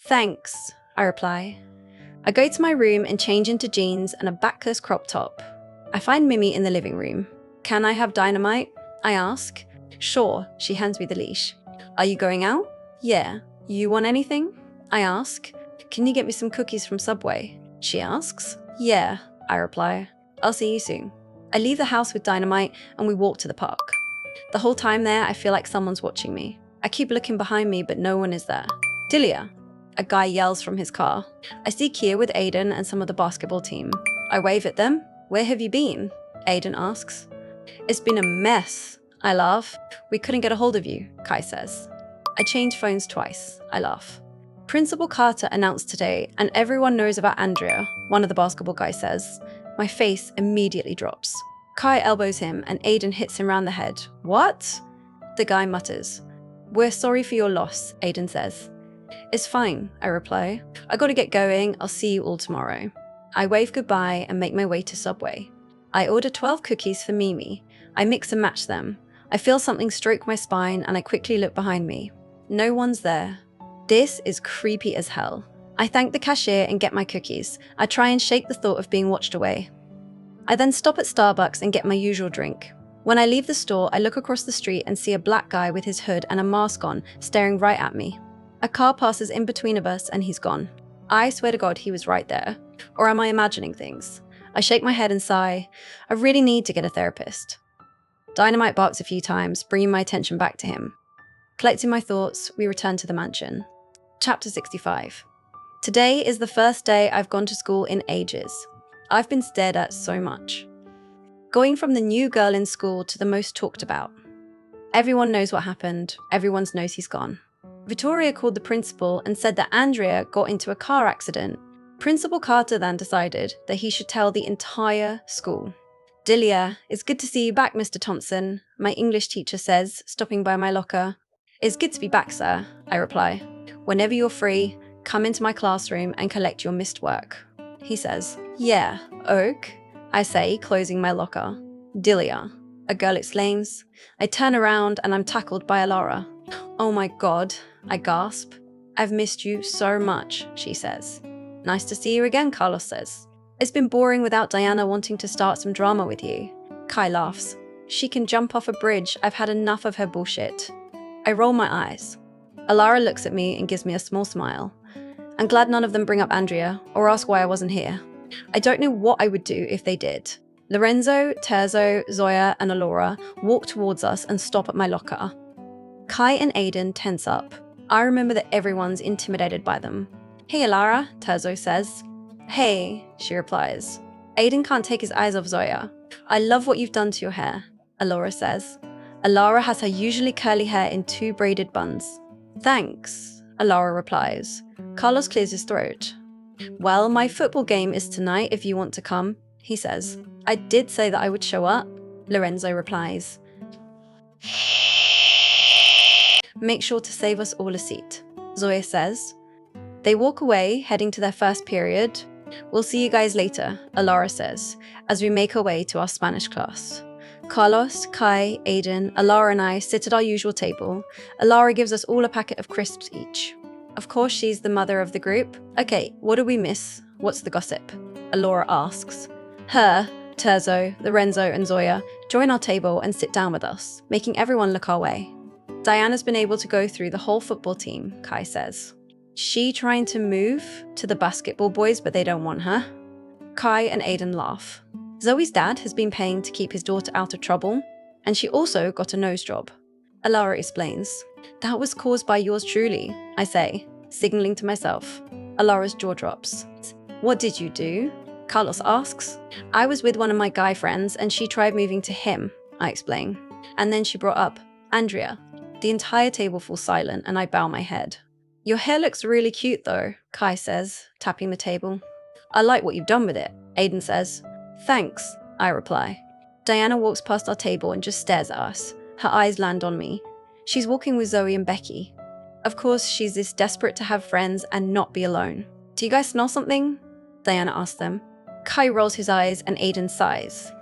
Thanks, I reply. I go to my room and change into jeans and a backless crop top. I find Mimi in the living room. Can I have dynamite? I ask. Sure, she hands me the leash. Are you going out? Yeah. You want anything? I ask. Can you get me some cookies from Subway? She asks. Yeah, I reply. I'll see you soon. I leave the house with dynamite and we walk to the park. The whole time there, I feel like someone's watching me. I keep looking behind me, but no one is there. Dilia, a guy yells from his car. I see Kia with Aiden and some of the basketball team. I wave at them. Where have you been? Aiden asks. It's been a mess. I laugh. We couldn't get a hold of you, Kai says. I changed phones twice. I laugh. Principal Carter announced today, and everyone knows about Andria, one of the basketball guys says. My face immediately drops. Kai elbows him and Aiden hits him round the head. What? The guy mutters. We're sorry for your loss, Aiden says. It's fine, I reply. I gotta get going. I'll see you all tomorrow. I wave goodbye and make my way to Subway. I order 12 cookies for Mimi. I mix and match them. I feel something stroke my spine and I quickly look behind me. No one's there. This is creepy as hell. I thank the cashier and get my cookies. I try and shake the thought of being watched away. I then stop at Starbucks and get my usual drink. When I leave the store, I look across the street and see a black guy with his hood and a mask on, staring right at me. A car passes in between of us and he's gone. I swear to God he was right there. Or am I imagining things? I shake my head and sigh. I really need to get a therapist. Dynamite barks a few times, bringing my attention back to him. Collecting my thoughts, we return to the mansion. Chapter 65. Today is the first day I've gone to school in ages. I've been stared at so much. Going from the new girl in school to the most talked about. Everyone knows what happened. Everyone knows he's gone. Vittoria called the principal and said that Andria got into a car accident. Principal Carter then decided that he should tell the entire school. Dilia, it's good to see you back, Mr. Thompson, my English teacher says, stopping by my locker. It's good to be back, sir, I reply. Whenever you're free, come into my classroom and collect your missed work. He says, yeah, Oak, I say, closing my locker. Dilia, a girl exclaims. I turn around and I'm tackled by Alara. Oh my God, I gasp. I've missed you so much, she says. Nice to see you again, Carlos says. It's been boring without Diana wanting to start some drama with you. Kai laughs. She can jump off a bridge. I've had enough of her bullshit. I roll my eyes. Alara looks at me and gives me a small smile. I'm glad none of them bring up Andria or ask why I wasn't here. I don't know what I would do if they did. Lorenzo, Terzo, Zoya, and Alora walk towards us and stop at my locker. Kai and Aiden tense up. I remember that everyone's intimidated by them. Hey, Alara, Terzo says. Hey, she replies. Aiden can't take his eyes off Zoya. I love what you've done to your hair, Alora says. Alara has her usually curly hair in 2 braided buns. Thanks, Alara replies. Carlos clears his throat. Well, my football game is tonight if you want to come, he says. I did say that I would show up, Lorenzo replies. Make sure to save us all a seat, Zoya says. They walk away, heading to their first period. We'll see you guys later, Alara says, as we make our way to our Spanish class. Carlos, Kai, Aiden, Alara and I sit at our usual table. Alara gives us all a packet of crisps each. Of course, she's the mother of the group. Okay, what do we miss? What's the gossip? Alara asks. Her, Terzo, Lorenzo and Zoya join our table and sit down with us, making everyone look our way. Diana's been able to go through the whole football team, Kai says. She trying to move to the basketball boys, but they don't want her. Kai and Aiden laugh. Zoe's dad has been paying to keep his daughter out of trouble, and she also got a nose job. Alara explains. That was caused by yours truly, I say, signaling to myself. Alara's jaw drops. What did you do? Carlos asks. I was with one of my guy friends, and she tried moving to him, I explain. And then she brought up Andria. The entire table falls silent, and I bow my head. Your hair looks really cute though, Kai says, tapping the table. I like what you've done with it, Aiden says. Thanks, I reply. Diana walks past our table and just stares at us. Her eyes land on me. She's walking with Zoe and Becky. Of course, she's this desperate to have friends and not be alone. Do you guys smell something? Diana asks them. Kai rolls his eyes and Aiden sighs.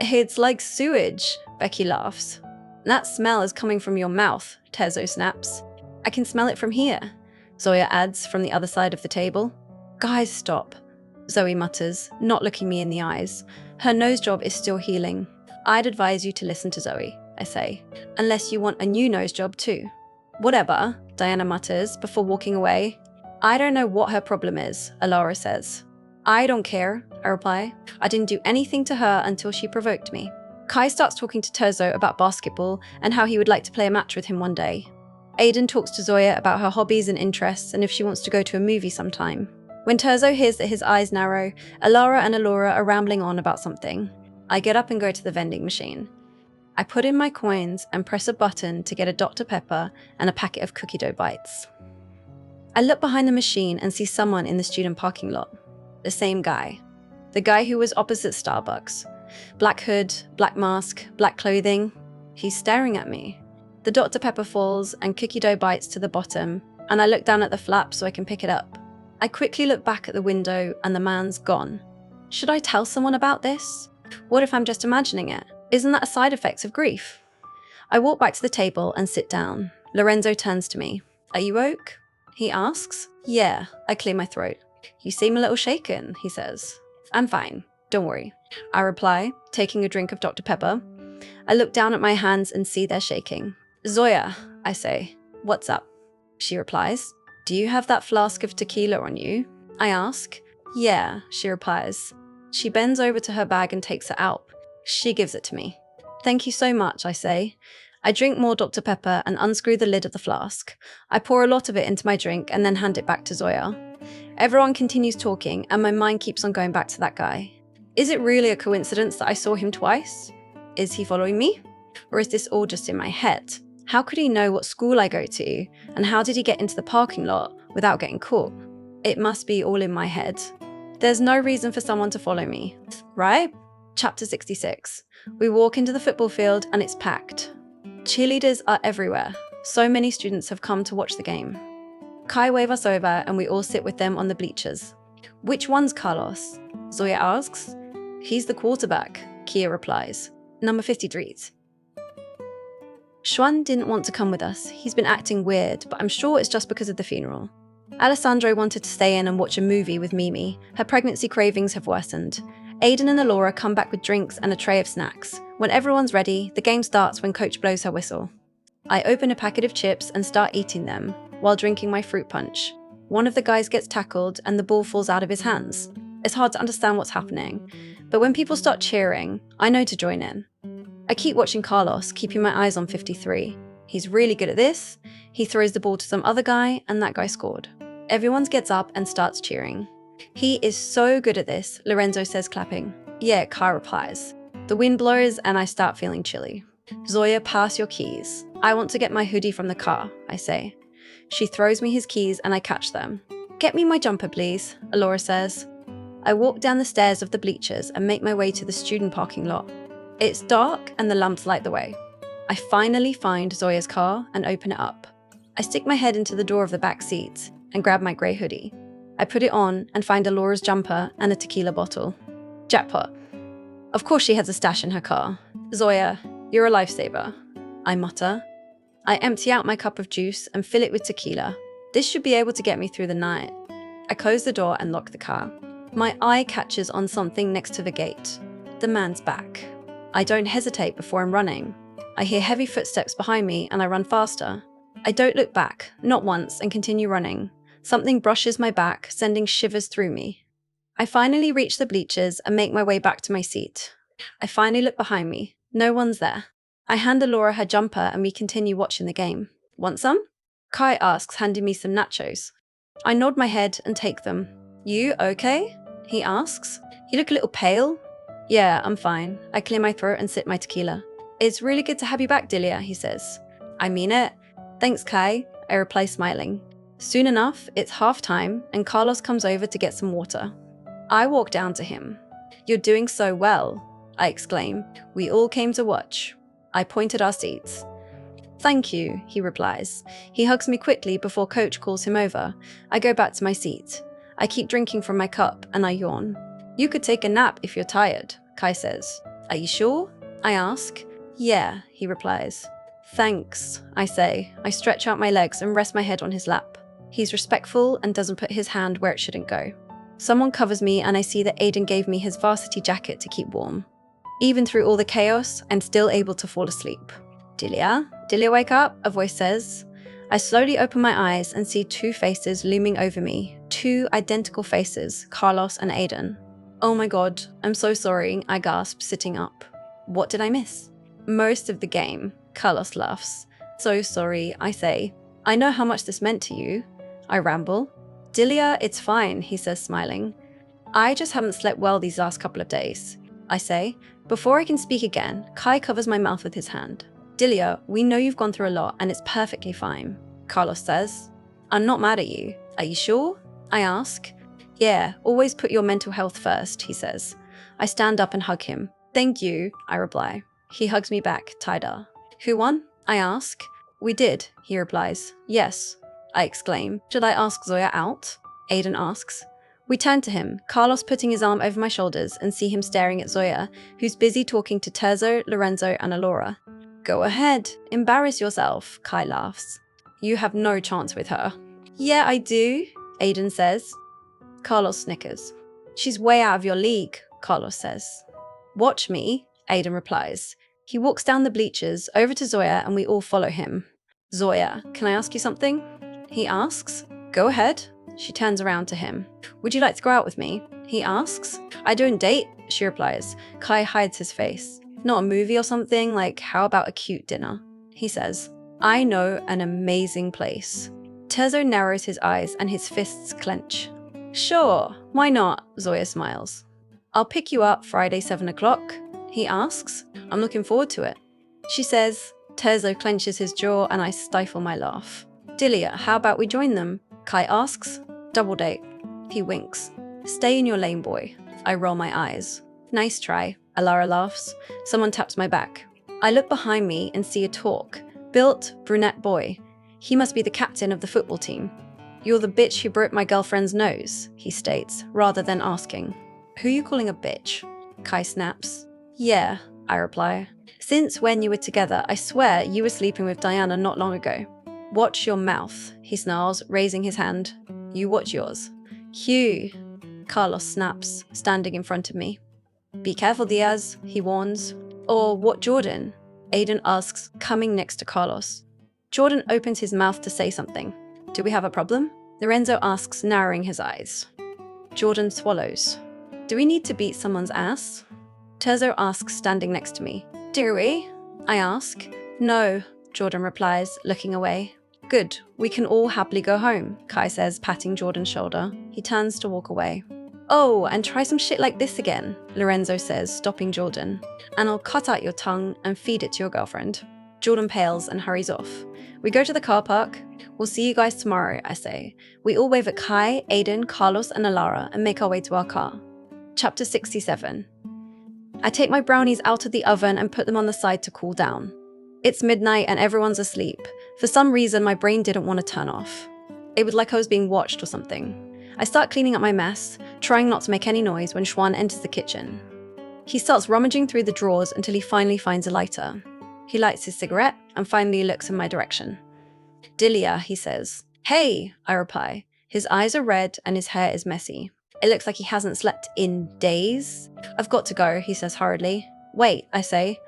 It's like sewage, Becky laughs. That smell is coming from your mouth, Terzo snaps. I can smell it from here. Zoya adds from the other side of the table. Guys, stop, Zoe mutters, not looking me in the eyes. Her nose job is still healing. I'd advise you to listen to Zoe, I say, unless you want a new nose job too. Whatever, Diana mutters before walking away. I don't know what her problem is, Alara says. I don't care, I reply. I didn't do anything to her until she provoked me. Kai starts talking to Terzo about basketball and how he would like to play a match with him one day. Aiden talks to Zoya about her hobbies and interests and if she wants to go to a movie sometime. When Terzo hears that his eyes narrow, Alara and Alora are rambling on about something. I get up and go to the vending machine. I put in my coins and press a button to get a Dr. Pepper and a packet of cookie dough bites. I look behind the machine and see someone in the student parking lot. The same guy. The guy who was opposite Starbucks. Black hood, black mask, black clothing. He's staring at me. The Dr. Pepper falls and cookie dough bites to the bottom, and I look down at the flap so I can pick it up. I quickly look back at the window and the man's gone. Should I tell someone about this? What if I'm just imagining it? Isn't that a side effect of grief? I walk back to the table and sit down. Lorenzo turns to me. Are you woke? He asks. Yeah, I clear my throat. You seem a little shaken, he says. I'm fine, don't worry, I reply, taking a drink of Dr. Pepper. I look down at my hands and see they're shaking. Zoya, I say. What's up? She replies. Do you have that flask of tequila on you? I ask. Yeah, she replies. She bends over to her bag and takes it out. She gives it to me. Thank you so much, I say. I drink more Dr. Pepper and unscrew the lid of the flask. I pour a lot of it into my drink and then hand it back to Zoya. Everyone continues talking and my mind keeps on going back to that guy. Is it really a coincidence that I saw him twice? Is he following me? Or is this all just in my head? How could he know what school I go to? And how did he get into the parking lot without getting caught? It must be all in my head. There's no reason for someone to follow me, right? Chapter 66. We walk into the football field and it's packed. Cheerleaders are everywhere. So many students have come to watch the game. Kai waves us over and we all sit with them on the bleachers. Which one's Carlos? Zoya asks. He's the quarterback, Kia replies. Number 53. Xuan didn't want to come with us. He's been acting weird, but I'm sure it's just because of the funeral. Alessandro wanted to stay in and watch a movie with Mimi. Her pregnancy cravings have worsened. Aiden and Alora come back with drinks and a tray of snacks. When everyone's ready, the game starts when Coach blows her whistle. I open a packet of chips and start eating them, while drinking my fruit punch. One of the guys gets tackled and the ball falls out of his hands. It's hard to understand what's happening, but when people start cheering, I know to join in. I keep watching Carlos, keeping my eyes on 53. He's really good at this. He throws the ball to some other guy, and that guy scored. Everyone gets up and starts cheering. He is so good at this, Lorenzo says, clapping. Yeah, Kai replies. The wind blows and I start feeling chilly. Zoya, pass your keys. I want to get my hoodie from the car, I say. She throws me his keys and I catch them. Get me my jumper, please, Alora says. I walk down the stairs of the bleachers and make my way to the student parking lot. It's dark and the lamps light the way. I finally find Zoya's car and open it up. I stick my head into the door of the back seat and grab my grey hoodie. I put it on and find Alora's jumper and a tequila bottle. Jackpot. Of course she has a stash in her car. Zoya, you're a lifesaver, I mutter. I empty out my cup of juice and fill it with tequila. This should be able to get me through the night. I close the door and lock the car. My eye catches on something next to the gate. The man's back. I don't hesitate before I'm running. I hear heavy footsteps behind me and I run faster. I don't look back, not once, and continue running. Something brushes my back, sending shivers through me. I finally reach the bleachers and make my way back to my seat. I finally look behind me. No one's there. I hand Alora her jumper and we continue watching the game. Want some? Kai asks, handing me some nachos. I nod my head and take them. You okay? He asks. You look a little pale. Yeah, I'm fine. I clear my throat and sip my tequila. It's really good to have you back, Dilia, he says. I mean it. Thanks, Kai, I reply, smiling. Soon enough, it's half-time and Carlos comes over to get some water. I walk down to him. You're doing so well, I exclaim. We all came to watch. I point at our seats. Thank you, he replies. He hugs me quickly before Coach calls him over. I go back to my seat. I keep drinking from my cup and I yawn. You could take a nap if you're tired, Kai says. Are you sure? I ask. Yeah, he replies. Thanks, I say. I stretch out my legs and rest my head on his lap. He's respectful and doesn't put his hand where it shouldn't go. Someone covers me and I see that Aiden gave me his varsity jacket to keep warm. Even through all the chaos, I'm still able to fall asleep. Dilia, wake up, a voice says. I slowly open my eyes and see two faces looming over me, two identical faces, Carlos and Aiden. Oh my god, I'm so sorry, I gasp, sitting up. What did I miss? Most of the game, Carlos laughs. So sorry, I say. I know how much this meant to you. I ramble. Dilia, it's fine, he says, smiling. I just haven't slept well these last couple of days, I say. Before I can speak again, Kai covers my mouth with his hand. Dilia, we know you've gone through a lot and it's perfectly fine, Carlos says. I'm not mad at you. Are you sure? I ask. Yeah, always put your mental health first, he says. I stand up and hug him. Thank you, I reply. He hugs me back, tighter. Who won? I ask. We did, he replies. Yes, I exclaim. Should I ask Zoya out? Aiden asks. We turn to him, Carlos putting his arm over my shoulders, and see him staring at Zoya, who's busy talking to Terzo, Lorenzo, and Alora. Go ahead, embarrass yourself, Kai laughs. You have no chance with her. Yeah, I do, Aiden says. Carlos snickers. She's way out of your league, Carlos says. Watch me, Aiden replies. He walks down the bleachers, over to Zoya, and we all follow him. Zoya, can I ask you something? He asks. Go ahead. She turns around to him. Would you like to go out with me? He asks. I don't date, she replies. Kai hides his face. Not a movie or something, like how about a cute dinner? He says. I know an amazing place. Terzo narrows his eyes and his fists clench. Sure, why not? Zoya smiles. I'll pick you up Friday 7 o'clock, he asks. I'm looking forward to it. She says. Terzo clenches his jaw and I stifle my laugh. Dilia, how about we join them? Kai asks. Double date. He winks. Stay in your lane, boy. I roll my eyes. Nice try, Alara laughs. Someone taps my back. I look behind me and see a talk. Built, brunette boy. He must be the captain of the football team. You're the bitch who broke my girlfriend's nose, he states, rather than asking. Who are you calling a bitch? Kai snaps. Yeah, I reply. Since when you were together, I swear you were sleeping with Diana not long ago. Watch your mouth, he snarls, raising his hand. You watch yours. Hugh, Carlos snaps, standing in front of me. Be careful, Diaz, he warns. Or what, Jordan? Aiden asks, coming next to Carlos. Jordan opens his mouth to say something. Do we have a problem? Lorenzo asks, narrowing his eyes. Jordan swallows. Do we need to beat someone's ass? Terzo asks, standing next to me. Do we? I ask. No, Jordan replies, looking away. Good, we can all happily go home, Kai says, patting Jordan's shoulder. He turns to walk away. Oh, and try some shit like this again, Lorenzo says, stopping Jordan. And I'll cut out your tongue and feed it to your girlfriend. Jordan pales and hurries off. We go to the car park. We'll see you guys tomorrow, I say. We all wave at Kai, Aiden, Carlos, and Alara and make our way to our car. Chapter 67. I take my brownies out of the oven and put them on the side to cool down. It's midnight and everyone's asleep. For some reason, my brain didn't want to turn off. It was like I was being watched or something. I start cleaning up my mess, trying not to make any noise when Xuan enters the kitchen. He starts rummaging through the drawers until he finally finds a lighter. He lights his cigarette and finally looks in my direction. Dilia, he says. Hey, I reply. His eyes are red and his hair is messy. It looks like he hasn't slept in days. I've got to go, he says hurriedly. Wait, I say.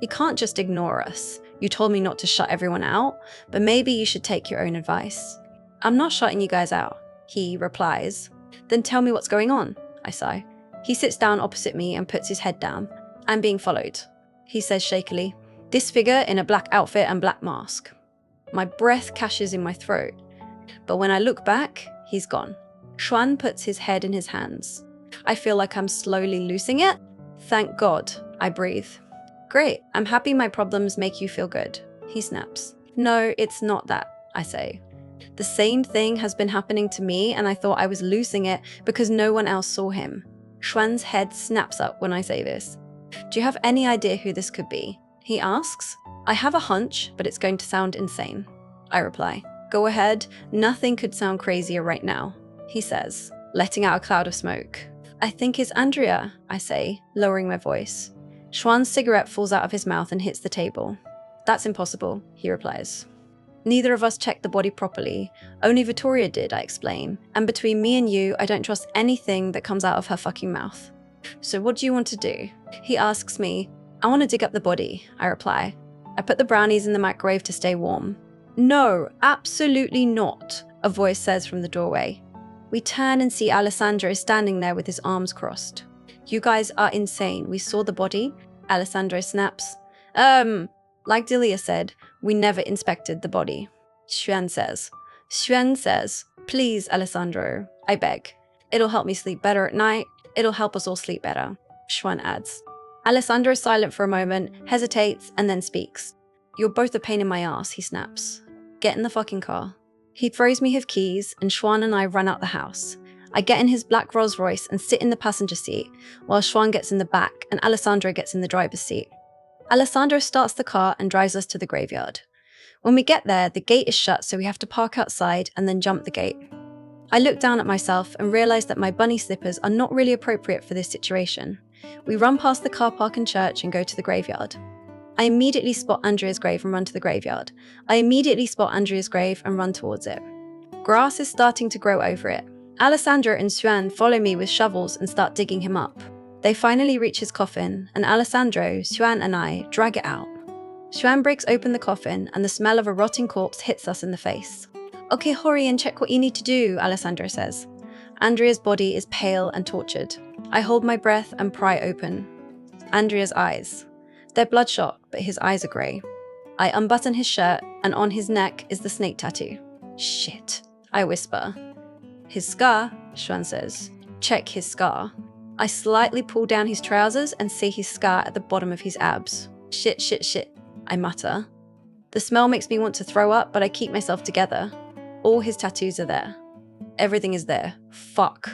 You can't just ignore us. You told me not to shut everyone out, but maybe you should take your own advice. I'm not shutting you guys out, he replies. Then tell me what's going on, I sigh. He sits down opposite me and puts his head down. I'm being followed, he says shakily. This figure in a black outfit and black mask. My breath catches in my throat, but when I look back, he's gone. Xuan puts his head in his hands. I feel like I'm slowly losing it. Thank God, I breathe. Great, I'm happy my problems make you feel good, he snaps. No, it's not that, I say. The same thing has been happening to me and I thought I was losing it because no one else saw him. Xuan's head snaps up when I say this. Do you have any idea who this could be? He asks. I have a hunch, but it's going to sound insane. I reply. Go ahead, nothing could sound crazier right now, he says, letting out a cloud of smoke. I think it's Andria, I say, lowering my voice. Xuan's cigarette falls out of his mouth and hits the table. That's impossible, he replies. Neither of us checked the body properly. Only Vittoria did, I explain. And between me and you, I don't trust anything that comes out of her fucking mouth. So what do you want to do? He asks me. I want to dig up the body, I reply. I put the brownies in the microwave to stay warm. No, absolutely not, a voice says from the doorway. We turn and see Alessandro standing there with his arms crossed. You guys are insane. We saw the body. Alessandro snaps. Like Dilia said, we never inspected the body. Xuan says, please, Alessandro, I beg. It'll help me sleep better at night. It'll help us all sleep better. Xuan adds. Alessandro is silent for a moment, hesitates, and then speaks. You're both a pain in my ass, he snaps. Get in the fucking car. He throws me his keys, and Xuan and I run out the house. I get in his black Rolls Royce and sit in the passenger seat, while Xuan gets in the back and Alessandro gets in the driver's seat. Alessandro starts the car and drives us to the graveyard. When we get there, the gate is shut, so we have to park outside and then jump the gate. I look down at myself and realise that my bunny slippers are not really appropriate for this situation. We run past the car park and church and go to the graveyard. I immediately spot Andria's grave and run to the graveyard. I immediately spot Andria's grave and run towards it. Grass is starting to grow over it. Alessandro and Xuan follow me with shovels and start digging him up. They finally reach his coffin, and Alessandro, Xuan and I drag it out. Xuan breaks open the coffin, and the smell of a rotting corpse hits us in the face. Okay, hurry and check what you need to do, Alessandro says. Andria's body is pale and tortured. I hold my breath and pry open. Andria's eyes. They're bloodshot, but his eyes are grey. I unbutton his shirt, and on his neck is the snake tattoo. Shit, I whisper. His scar, Xuan says. Check his scar. I slightly pull down his trousers and see his scar at the bottom of his abs. Shit, I mutter. The smell makes me want to throw up, but I keep myself together. All his tattoos are there. Everything is there. Fuck.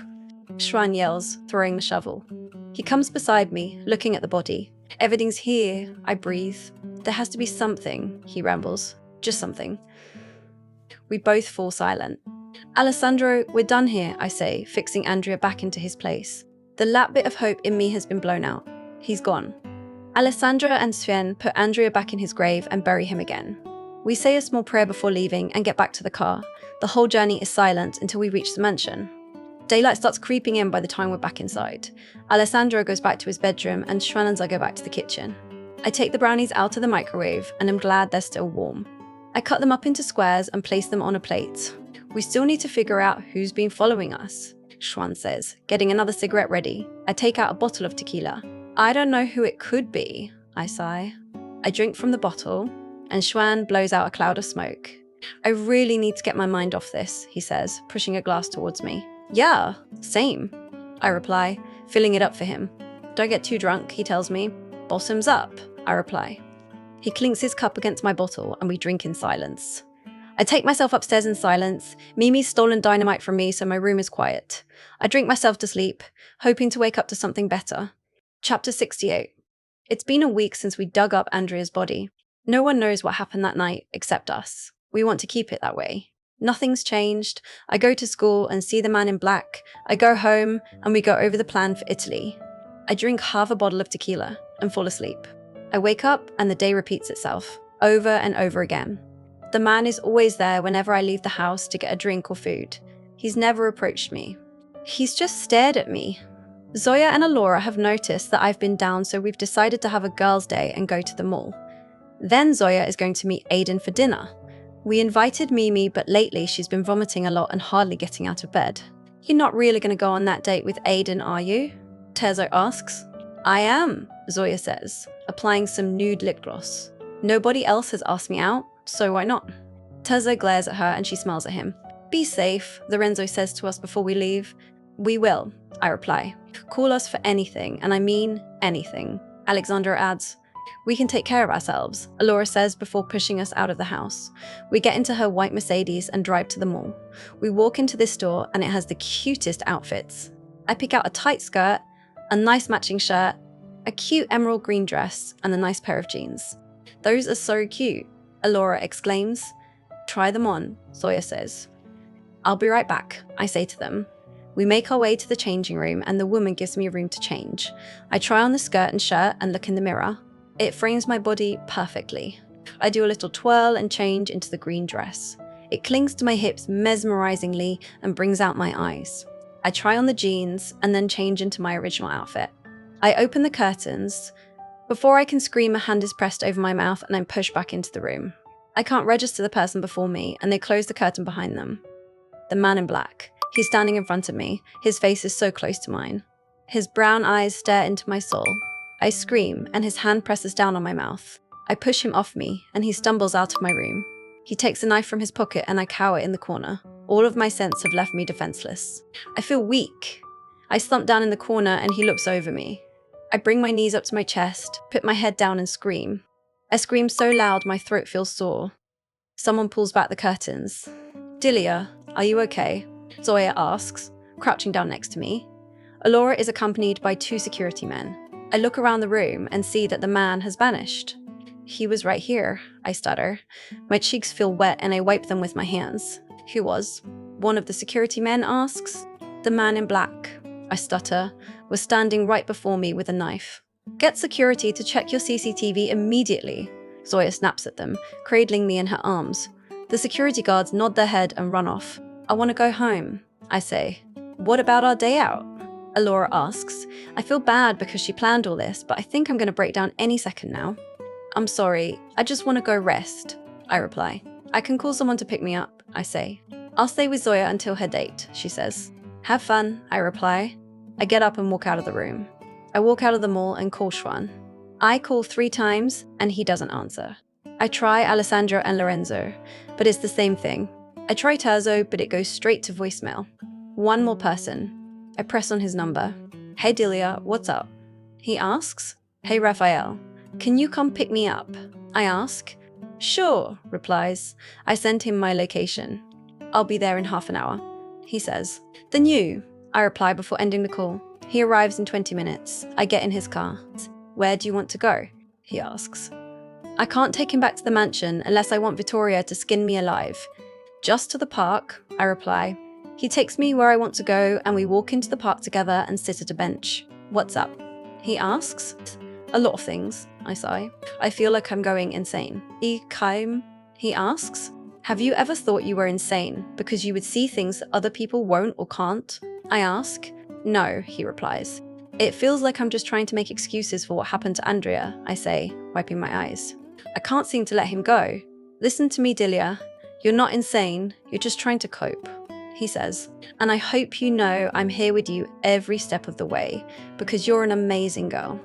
Xuan yells, throwing the shovel. He comes beside me, looking at the body. Everything's here, I breathe. There has to be something, he rambles. Just something. We both fall silent. Alessandro, we're done here, I say, fixing Andria back into his place. The last bit of hope in me has been blown out. He's gone. Alessandro and Xuan put Andria back in his grave and bury him again. We say a small prayer before leaving and get back to the car. The whole journey is silent until we reach the mansion. Daylight starts creeping in by the time we're back inside. Alessandro goes back to his bedroom and Xuan and I go back to the kitchen. I take the brownies out of the microwave and I'm glad they're still warm. I cut them up into squares and place them on a plate. We still need to figure out who's been following us, Xuan says, getting another cigarette ready. I take out a bottle of tequila. I don't know who it could be, I sigh. I drink from the bottle and Xuan blows out a cloud of smoke. I really need to get my mind off this, he says, pushing a glass towards me. Yeah, same, I reply, filling it up for him. Don't get too drunk, he tells me. Bottoms up, I reply. He clinks his cup against my bottle and we drink in silence. I take myself upstairs in silence. Mimi's stolen dynamite from me, so my room is quiet. I drink myself to sleep, hoping to wake up to something better. Chapter 68. It's been a week since we dug up Andria's body. No one knows what happened that night except us. We want to keep it that way. Nothing's changed. I go to school and see the man in black. I go home and we go over the plan for Italy. I drink half a bottle of tequila and fall asleep. I wake up and the day repeats itself, over and over again. The man is always there whenever I leave the house to get a drink or food. He's never approached me. He's just stared at me. Zoya and Alora have noticed that I've been down, so we've decided to have a girls' day and go to the mall. Then Zoya is going to meet Aiden for dinner. We invited Mimi, but lately she's been vomiting a lot and hardly getting out of bed. You're not really going to go on that date with Aiden, are you? Tezo asks. I am, Zoya says, applying some nude lip gloss. Nobody else has asked me out, so why not? Tezo glares at her and she smiles at him. Be safe, Lorenzo says to us before we leave. We will, I reply. Call us for anything, and I mean anything. Alessandro adds. We can take care of ourselves, Alora says before pushing us out of the house. We get into her white Mercedes and drive to the mall. We walk into this store and it has the cutest outfits. I pick out a tight skirt, a nice matching shirt, a cute emerald green dress, and a nice pair of jeans. Those are so cute, Alora exclaims. Try them on, Zoya says. I'll be right back, I say to them. We make our way to the changing room and the woman gives me a room to change. I try on the skirt and shirt and look in the mirror. It frames my body perfectly. I do a little twirl and change into the green dress. It clings to my hips mesmerizingly and brings out my eyes. I try on the jeans and then change into my original outfit. I open the curtains. Before I can scream, a hand is pressed over my mouth and I'm pushed back into the room. I can't register the person before me and they close the curtain behind them. The man in black. He's standing in front of me. His face is so close to mine. His brown eyes stare into my soul. I scream and his hand presses down on my mouth. I push him off me and he stumbles out of my room. He takes a knife from his pocket and I cower in the corner. All of my sense have left me defenseless. I feel weak. I slump down in the corner and he looks over me. I bring my knees up to my chest, put my head down and scream. I scream so loud my throat feels sore. Someone pulls back the curtains. "Dilia, are you okay?" Zoya asks, crouching down next to me. Alora is accompanied by 2 security men. I look around the room and see that the man has vanished. "He was right here," I stutter. My cheeks feel wet and I wipe them with my hands. "Who was?" one of the security men asks. "The man in black," I stutter, was standing right before me with a knife. "Get security to check your CCTV immediately," Zoya snaps at them, cradling me in her arms. The security guards nod their head and run off. "I want to go home," I say. "What about our day out?" Alora asks. I feel bad because she planned all this, but I think I'm going to break down any second now. "I'm sorry, I just want to go rest," I reply. "I can call someone to pick me up," I say. "I'll stay with Zoya until her date," she says. "Have fun," I reply. I get up and walk out of the room. I walk out of the mall and call Xuan. I call 3 times and he doesn't answer. I try Alessandro and Lorenzo, but it's the same thing. I try Terzo, but it goes straight to voicemail. One more person. I press on his number. "Hey Dilia, what's up?" He asks. "Hey Raphael, can you come pick me up?" I ask. "Sure," replies. I send him my location. "I'll be there in half an hour," he says. "Then you," I reply before ending the call. He arrives in 20 minutes. I get in his car. "Where do you want to go?" he asks. I can't take him back to the mansion unless I want Vittoria to skin me alive. "Just to the park," I reply. He takes me where I want to go and we walk into the park together and sit at a bench. "What's up?" he asks. "A lot of things," I sigh. I feel like I'm going insane. He asks. "Have you ever thought you were insane because you would see things that other people won't or can't?" I ask. "No," he replies. "It feels like I'm just trying to make excuses for what happened to Andria," I say, wiping my eyes. I can't seem to let him go. "Listen to me, Dilia. You're not insane, you're just trying to cope," he says. "And I hope you know I'm here with you every step of the way, because you're an amazing girl."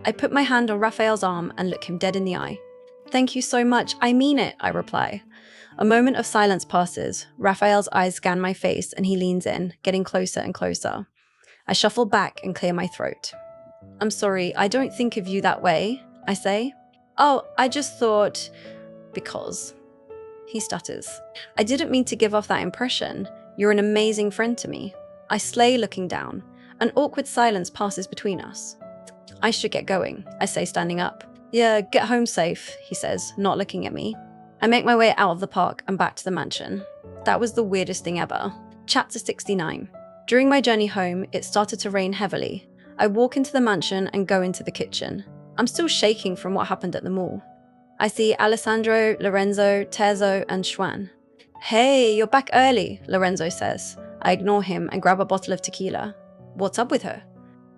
I put my hand on Raphael's arm and look him dead in the eye. "Thank you so much, I mean it," I reply. A moment of silence passes. Raphael's eyes scan my face and he leans in, getting closer and closer. I shuffle back and clear my throat. "I'm sorry, I don't think of you that way," I say. "Oh, I just thought... because..." He stutters. "I didn't mean to give off that impression. You're an amazing friend to me." I slay looking down. An awkward silence passes between us. "I should get going," I say, standing up. "Yeah, get home safe," he says, not looking at me. I make my way out of the park and back to the mansion. That was the weirdest thing ever. Chapter 69. During my journey home, it started to rain heavily. I walk into the mansion and go into the kitchen. I'm still shaking from what happened at the mall. I see Alessandro, Lorenzo, Terzo, and Xuan. "Hey, you're back early," Lorenzo says. I ignore him and grab a bottle of tequila. "What's up with her?"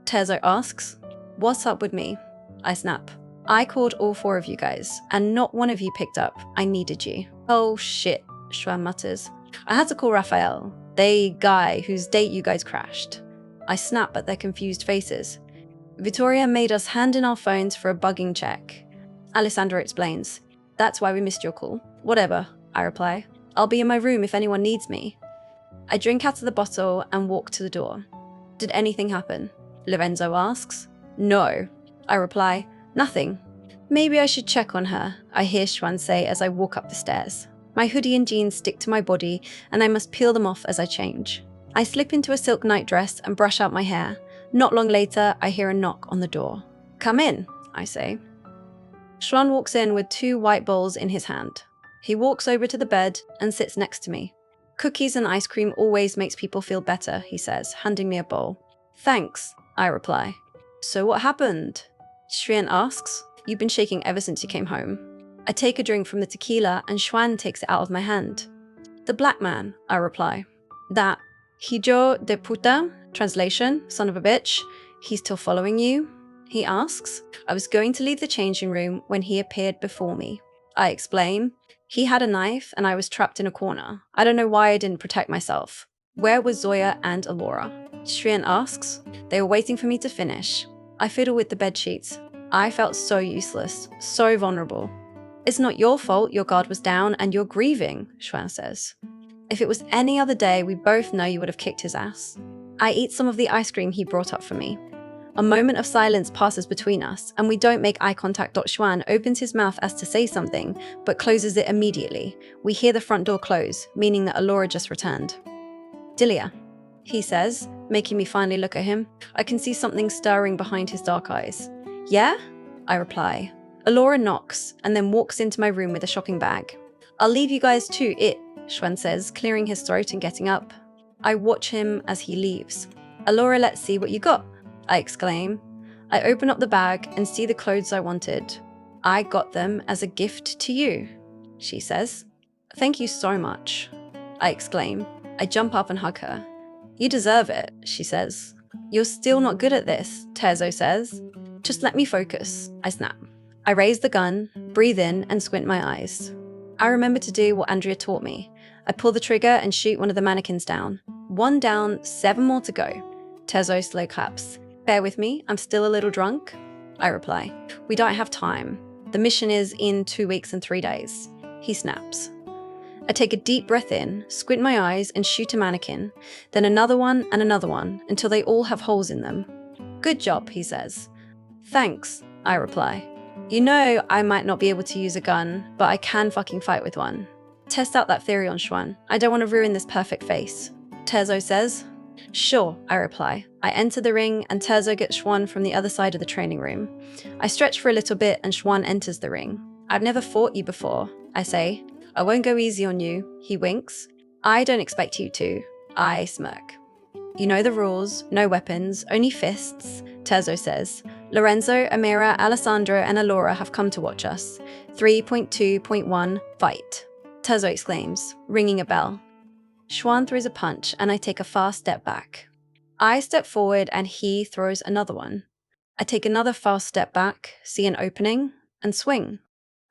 Terzo asks. "What's up with me?" I snap. "I called all 4 of you guys, and not one of you picked up. I needed you." "Oh shit," Xuan mutters. "I had to call Raphael, the guy whose date you guys crashed." I snap at their confused faces. "Vittoria made us hand in our phones for a bugging check." Alessandro explains. "That's why we missed your call." "Whatever," I reply. "I'll be in my room if anyone needs me." I drink out of the bottle and walk to the door. "Did anything happen?" Lorenzo asks. "No," I reply. "Nothing." "Maybe I should check on her," I hear Xuan say as I walk up the stairs. My hoodie and jeans stick to my body and I must peel them off as I change. I slip into a silk nightdress and brush out my hair. Not long later, I hear a knock on the door. "Come in," I say. Xuan walks in with 2 white bowls in his hand. He walks over to the bed and sits next to me. "Cookies and ice cream always makes people feel better," he says, handing me a bowl. "Thanks," I reply. "So what happened?" Xuan asks. "You've been shaking ever since you came home." I take a drink from the tequila and Xuan takes it out of my hand. The black man, I reply. That hijo de puta, translation, son of a bitch, he's still following you? He asks. I was going to leave the changing room when he appeared before me. I explain. He had a knife and I was trapped in a corner. I don't know why I didn't protect myself. Where was Zoya and Alora? Xuan asks. They were waiting for me to finish. I fiddle with the bedsheets. I felt so useless, so vulnerable. It's not your fault your guard was down and you're grieving, Xuan says. If it was any other day, we both know you would have kicked his ass. I eat some of the ice cream he brought up for me. A moment of silence passes between us, and we don't make eye contact. Xuan opens his mouth as to say something, but closes it immediately. We hear the front door close, meaning that Alora just returned. Dilia, he says, making me finally look at him. I can see something stirring behind his dark eyes. Yeah? I reply. Alora knocks, and then walks into my room with a shopping bag. I'll leave you guys to it, Xuan says, clearing his throat and getting up. I watch him as he leaves. Alora, let's see what you got, I exclaim. I open up the bag and see the clothes I wanted. I got them as a gift to you, she says. Thank you so much, I exclaim. I jump up and hug her. You deserve it, she says. You're still not good at this, Tezo says. Just let me focus, I snap. I raise the gun, breathe in, and squint my eyes. I remember to do what Andria taught me. I pull the trigger and shoot one of the mannequins down. 1 down, 7 more to go. Tezo slow claps. Bear with me, I'm still a little drunk, I reply. We don't have time. The mission is in 2 weeks and 3 days. He snaps. I take a deep breath in, squint my eyes, and shoot a mannequin, then another one and another one, until they all have holes in them. Good job, he says. Thanks, I reply. You know I might not be able to use a gun, but I can fucking fight with one. Test out that theory on Xuan. I don't want to ruin this perfect face. Tezo says. Sure, I reply. I enter the ring and Tezo gets Xuan from the other side of the training room. I stretch for a little bit and Xuan enters the ring. I've never fought you before, I say. I won't go easy on you, he winks. I don't expect you to, I smirk. You know the rules, no weapons, only fists, Tezo says. Lorenzo, Amira, Alessandro, and Alora have come to watch us. 3.2.1 Fight. Tezo exclaims, ringing a bell. Xuan throws a punch and I take a fast step back. I step forward and he throws another one. I take another fast step back, see an opening, and swing.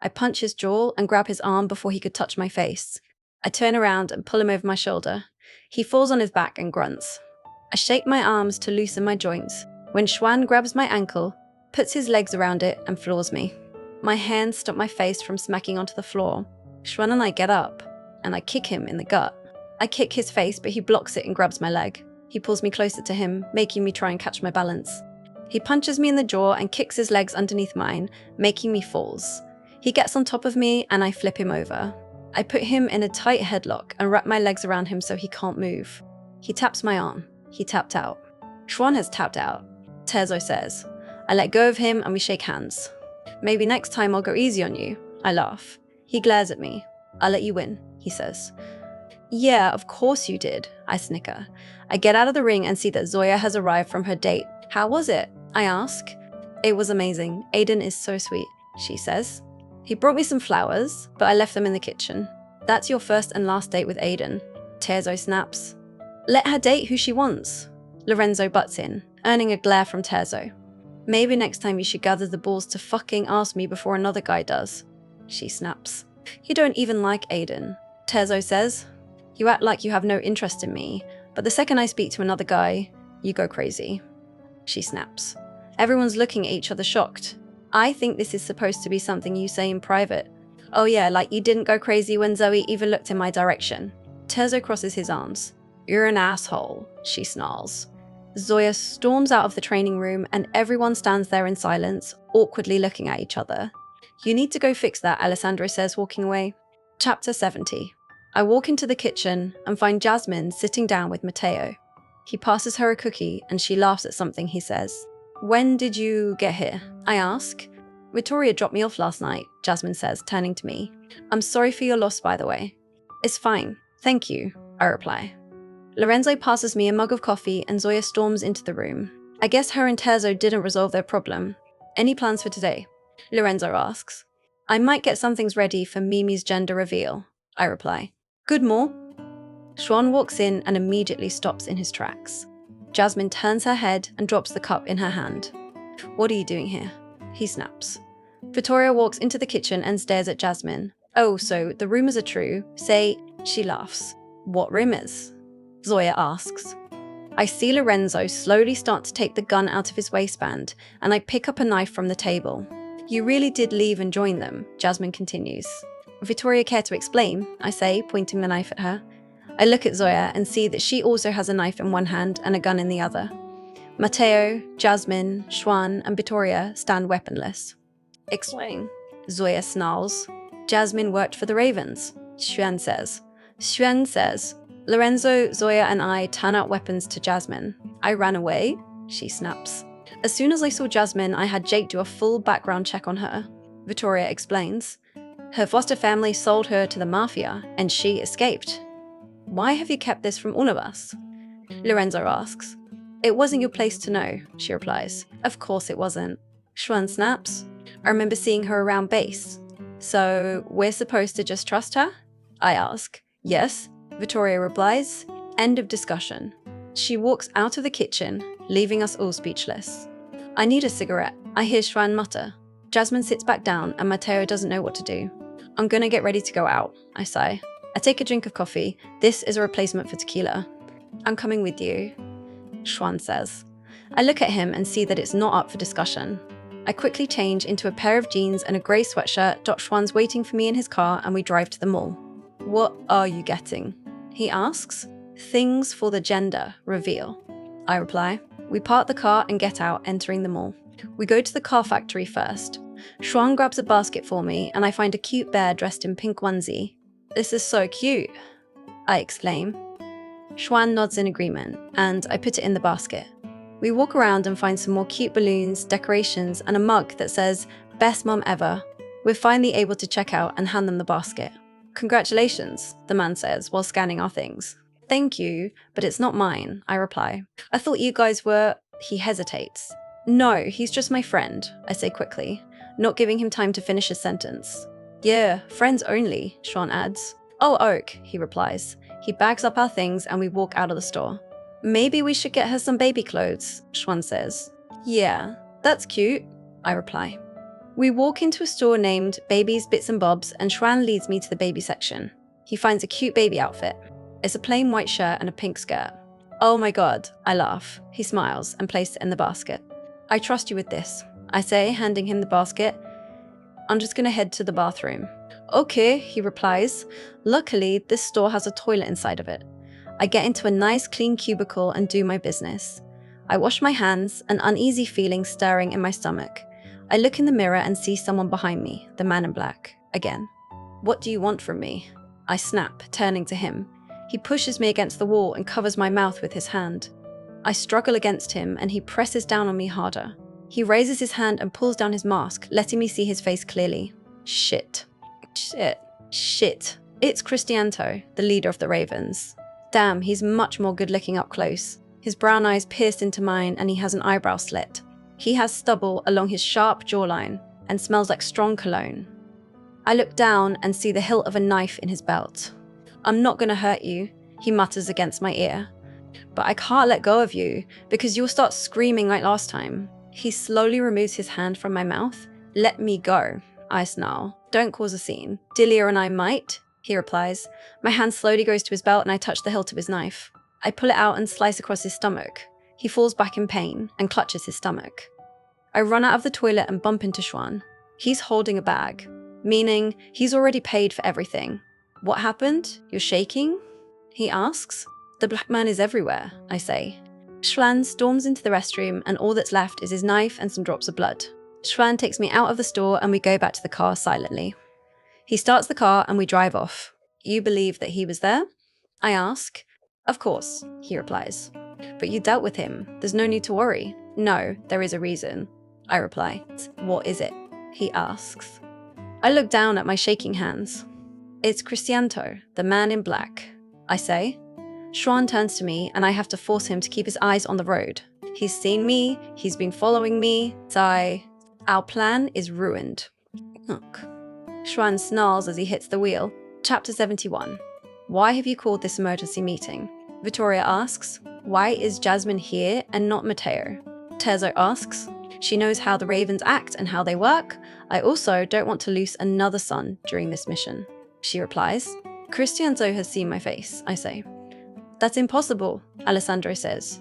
I punch his jaw and grab his arm before he could touch my face. I turn around and pull him over my shoulder. He falls on his back and grunts. I shake my arms to loosen my joints, when Xuan grabs my ankle, puts his legs around it, and floors me. My hands stop my face from smacking onto the floor. Xuan and I get up, and I kick him in the gut. I kick his face, but he blocks it and grabs my leg. He pulls me closer to him, making me try and catch my balance. He punches me in the jaw and kicks his legs underneath mine, making me falls. He gets on top of me, and I flip him over. I put him in a tight headlock and wrap my legs around him so he can't move. He taps my arm. He tapped out. Xuan has tapped out, Tezo says. I let go of him and we shake hands. Maybe next time I'll go easy on you, I laugh. He glares at me. I'll let you win, he says. Yeah, of course you did, I snicker. I get out of the ring and see that Zoya has arrived from her date. How was it? I ask. It was amazing. Aiden is so sweet, she says. He brought me some flowers, but I left them in the kitchen. That's your first and last date with Aiden, Tezo snaps. Let her date who she wants. Lorenzo butts in, earning a glare from Tezo. Maybe next time you should gather the balls to fucking ask me before another guy does, she snaps. You don't even like Aiden, Tezo says. You act like you have no interest in me, but the second I speak to another guy, you go crazy, she snaps. Everyone's looking at each other shocked. I think this is supposed to be something you say in private. Oh yeah, like you didn't go crazy when Zoe even looked in my direction. Tezo crosses his arms. You're an asshole, she snarls. Zoya storms out of the training room and everyone stands there in silence, awkwardly looking at each other. You need to go fix that, Alessandro says, walking away. Chapter 70. I walk into the kitchen and find Jasmine sitting down with Matteo. He passes her a cookie and she laughs at something he says. When did you get here? I ask. Vittoria dropped me off last night, Jasmine says, turning to me. I'm sorry for your loss, by the way. It's fine. Thank you, I reply. Lorenzo passes me a mug of coffee and Zoya storms into the room. I guess her and Tezo didn't resolve their problem. Any plans for today? Lorenzo asks. I might get some things ready for Mimi's gender reveal, I reply. Good more. Xuan walks in and immediately stops in his tracks. Jasmine turns her head and drops the cup in her hand. What are you doing here? He snaps. Victoria walks into the kitchen and stares at Jasmine. Oh, so the rumors are true. Say, she laughs. What rumors? Zoya asks. I see Lorenzo slowly start to take the gun out of his waistband, and I pick up a knife from the table. You really did leave and join them, Jasmine continues. Victoria, care to explain? I say, pointing the knife at her. I look at Zoya and see that she also has a knife in one hand and a gun in the other. Mateo, Jasmine, Xuan, and Victoria stand weaponless. Explain. Zoya snarls. Jasmine worked for the Ravens, Xuan says. Xuan says, Lorenzo, Zoya, and I turn out weapons to Jasmine. I ran away, she snaps. As soon as I saw Jasmine, I had Jake do a full background check on her. Victoria explains. Her foster family sold her to the Mafia, and she escaped. Why have you kept this from all of us? Lorenzo asks. It wasn't your place to know, she replies. Of course it wasn't. Xuan snaps. I remember seeing her around base. So, we're supposed to just trust her? I ask. Yes, Victoria replies. End of discussion. She walks out of the kitchen, leaving us all speechless. I need a cigarette, I hear Xuan mutter. Jasmine sits back down and Mateo doesn't know what to do. I'm gonna get ready to go out, I sigh. I take a drink of coffee. This is a replacement for tequila. I'm coming with you, Xuan says. I look at him and see that it's not up for discussion. I quickly change into a pair of jeans and a grey sweatshirt. Xuan's waiting for me in his car and we drive to the mall. What are you getting? He asks. Things for the gender reveal, I reply. We park the car and get out, entering the mall. We go to the car factory first. Xuan grabs a basket for me and I find a cute bear dressed in pink onesie. This is so cute, I exclaim. Xuan nods in agreement and I put it in the basket. We walk around and find some more cute balloons, decorations, and a mug that says, Best Mom Ever. We're finally able to check out and hand them the basket. Congratulations, the man says while scanning our things. Thank you, but it's not mine, I reply. I thought you guys were… He hesitates. No, he's just my friend, I say quickly, not giving him time to finish his sentence. Yeah, friends only, Xuan adds. Oh, Oak, he replies. He bags up our things and we walk out of the store. Maybe we should get her some baby clothes, Xuan says. Yeah, that's cute, I reply. We walk into a store named Babies, Bits and Bobs and Xuan leads me to the baby section. He finds a cute baby outfit. It's a plain white shirt and a pink skirt. Oh my god, I laugh. He smiles and places it in the basket. I trust you with this, I say, handing him the basket. I'm just gonna head to the bathroom. Okay, he replies. Luckily, this store has a toilet inside of it. I get into a nice clean cubicle and do my business. I wash my hands, an uneasy feeling stirring in my stomach. I look in the mirror and see someone behind me, the man in black, again. What do you want from me? I snap, turning to him. He pushes me against the wall and covers my mouth with his hand. I struggle against him and he presses down on me harder. He raises his hand and pulls down his mask, letting me see his face clearly. Shit. It's Christianto, the leader of the Ravens. Damn, he's much more good-looking up close. His brown eyes pierced into mine and he has an eyebrow slit. He has stubble along his sharp jawline and smells like strong cologne. I look down and see the hilt of a knife in his belt. I'm not gonna hurt you, he mutters against my ear. But I can't let go of you because you'll start screaming like last time. He slowly removes his hand from my mouth. Let me go, I snarl. Don't cause a scene. Dilia and I might, he replies. My hand slowly goes to his belt and I touch the hilt of his knife. I pull it out and slice across his stomach. He falls back in pain and clutches his stomach. I run out of the toilet and bump into Xuan. He's holding a bag, meaning he's already paid for everything. What happened? You're shaking? He asks. The black man is everywhere, I say. Xuan storms into the restroom and all that's left is his knife and some drops of blood. Xuan takes me out of the store and we go back to the car silently. He starts the car and we drive off. You believe that he was there? I ask. Of course, he replies. But you dealt with him. There's no need to worry. No, there is a reason, I reply. What is it? He asks. I look down at my shaking hands. It's Christianto, the man in black, I say. Xuan turns to me and I have to force him to keep his eyes on the road. He's seen me, he's been following me, so our plan is ruined. Look. Xuan snarls as he hits the wheel. Chapter 71. Why have you called this emergency meeting? Vittoria asks. Why is Jasmine here and not Matteo? Tezo asks. She knows how the ravens act and how they work. I also don't want to lose another son during this mission. She replies. Christianto has seen my face, I say. That's impossible, Alessandro says.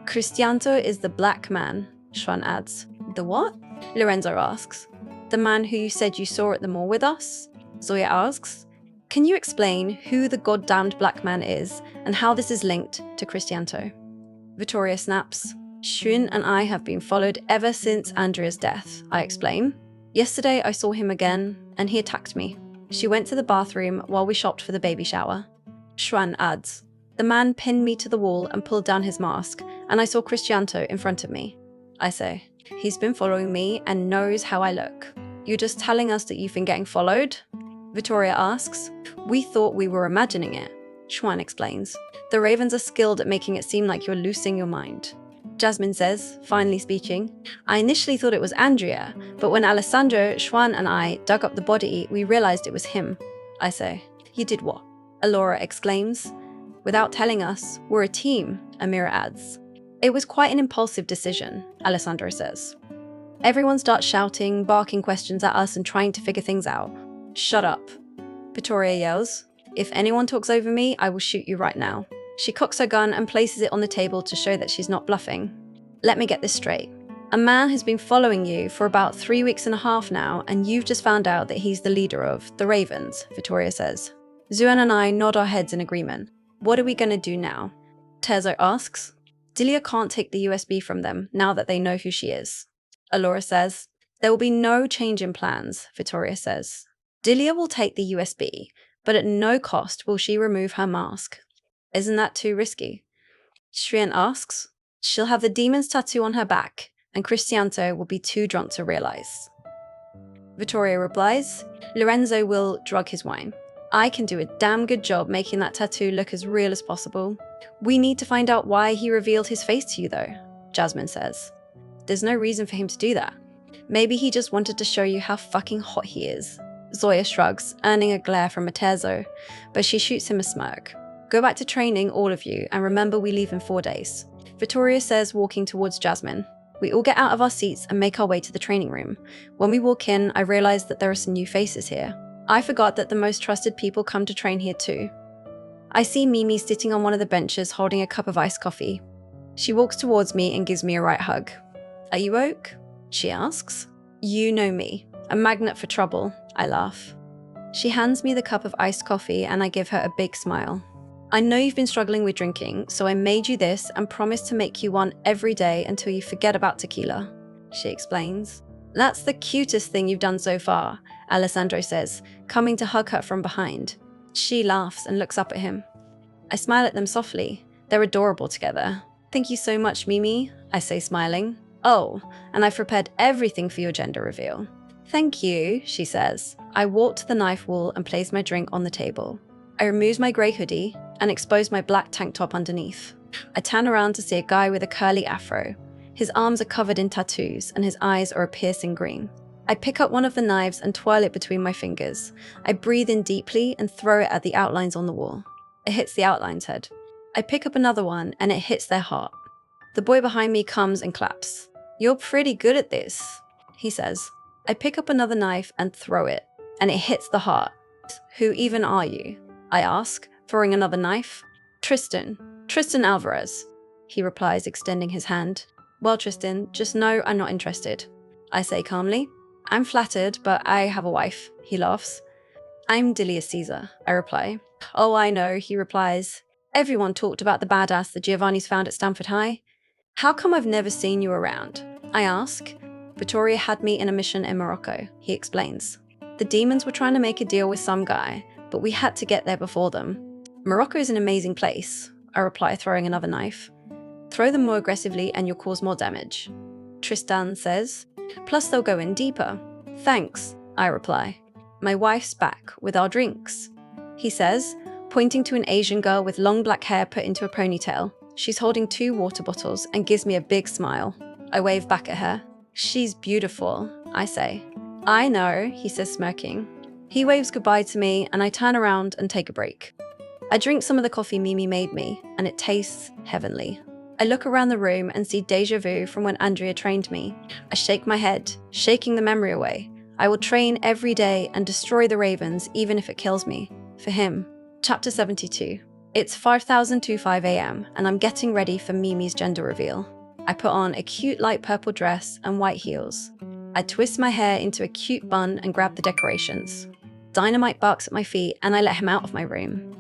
Christianto is the black man, Xuan adds. The what? Lorenzo asks. The man who you said you saw at the mall with us? Zoya asks. Can you explain who the goddamned black man is and how this is linked to Christianto? Vittoria snaps. Xuan and I have been followed ever since Andria's death, I explain. Yesterday I saw him again and he attacked me. She went to the bathroom while we shopped for the baby shower. Xuan adds. The man pinned me to the wall and pulled down his mask, and I saw Christianto in front of me. I say, he's been following me and knows how I look. You're just telling us that you've been getting followed? Vittoria asks. We thought we were imagining it. Xuan explains. The ravens are skilled at making it seem like you're losing your mind. Jasmine says, finally speaking, I initially thought it was Andria, but when Alessandro, Xuan and I dug up the body, we realized it was him. I say, you did what? Alora exclaims. Without telling us, we're a team, Amira adds. It was quite an impulsive decision, Alessandro says. Everyone starts shouting, barking questions at us and trying to figure things out. Shut up. Vittoria yells, if anyone talks over me, I will shoot you right now. She cocks her gun and places it on the table to show that she's not bluffing. Let me get this straight. A man has been following you for about 3 weeks and a half now, and you've just found out that he's the leader of the Ravens, Vittoria says. Xuan and I nod our heads in agreement. What are we going to do now? Tezo asks. Dilia can't take the USB from them now that they know who she is. Alora says. There will be no change in plans, Vittoria says. Dilia will take the USB, but at no cost will she remove her mask. Isn't that too risky? Xuan asks. She'll have the demon's tattoo on her back, and Christianto will be too drunk to realize. Vittoria replies. Lorenzo will drug his wine. I can do a damn good job making that tattoo look as real as possible. We need to find out why he revealed his face to you though, Jasmine says. There's no reason for him to do that. Maybe he just wanted to show you how fucking hot he is. Zoya shrugs, earning a glare from Materzo, but she shoots him a smirk. Go back to training, all of you, and remember we leave in 4 days. Vittoria says, walking towards Jasmine. We all get out of our seats and make our way to the training room. When we walk in, I realize that there are some new faces here. I forgot that the most trusted people come to train here too. I see Mimi sitting on one of the benches holding a cup of iced coffee. She walks towards me and gives me a right hug. Are you Oak? She asks. You know me. A magnet for trouble, I laugh. She hands me the cup of iced coffee and I give her a big smile. I know you've been struggling with drinking, so I made you this and promised to make you one every day until you forget about tequila, she explains. That's the cutest thing you've done so far, Alessandro says, coming to hug her from behind. She laughs and looks up at him. I smile at them softly. They're adorable together. Thank you so much, Mimi, I say smiling. Oh, and I've prepared everything for your gender reveal. Thank you, she says. I walk to the knife wall and place my drink on the table. I remove my grey hoodie and expose my black tank top underneath. I turn around to see a guy with a curly afro. His arms are covered in tattoos and his eyes are a piercing green. I pick up one of the knives and twirl it between my fingers. I breathe in deeply and throw it at the outlines on the wall. It hits the outline's head. I pick up another one and it hits their heart. The boy behind me comes and claps. You're pretty good at this, he says. I pick up another knife and throw it, and it hits the heart. Who even are you? I ask, throwing another knife. Tristan Alvarez, he replies, extending his hand. Well, Tristan, just know I'm not interested, I say calmly. I'm flattered, but I have a wife, he laughs. I'm Dilia Caesar, I reply. Oh, I know, he replies. Everyone talked about the badass the Giovanni's found at Stanford High. How come I've never seen you around? I ask. Vittoria had me in a mission in Morocco, he explains. The demons were trying to make a deal with some guy, but we had to get there before them. Morocco is an amazing place, I reply, throwing another knife. Throw them more aggressively and you'll cause more damage, Tristan says. Plus they'll go in deeper. Thanks, I reply. My wife's back with our drinks, he says, pointing to an Asian girl with long black hair put into a ponytail. She's holding 2 water bottles and gives me a big smile. I wave back at her. She's beautiful, I say. I know, he says, smirking. He waves goodbye to me, and I turn around and take a break. I drink some of the coffee Mimi made me, and it tastes heavenly. I look around the room and see déjà vu from when Andria trained me. I shake my head, shaking the memory away. I will train every day and destroy the ravens, even if it kills me. For him. Chapter 72. It's 5:05 a.m. and I'm getting ready for Mimi's gender reveal. I put on a cute light purple dress and white heels. I twist my hair into a cute bun and grab the decorations. Dynamite barks at my feet and I let him out of my room.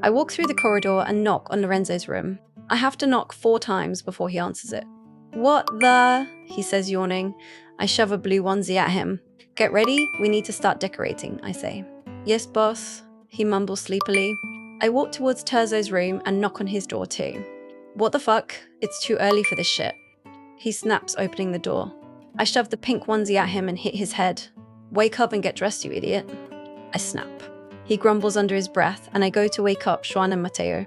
I walk through the corridor and knock on Lorenzo's room. I have to knock 4 times before he answers it. "What the?" he says, yawning. I shove a blue onesie at him. "Get ready, we need to start decorating," I say. "Yes, boss," he mumbles sleepily. I walk towards Terzo's room and knock on his door too. "What the fuck? It's too early for this shit." He snaps, opening the door. I shove the pink onesie at him and hit his head. "Wake up and get dressed, you idiot." I snap. He grumbles under his breath and I go to wake up Xuan and Matteo.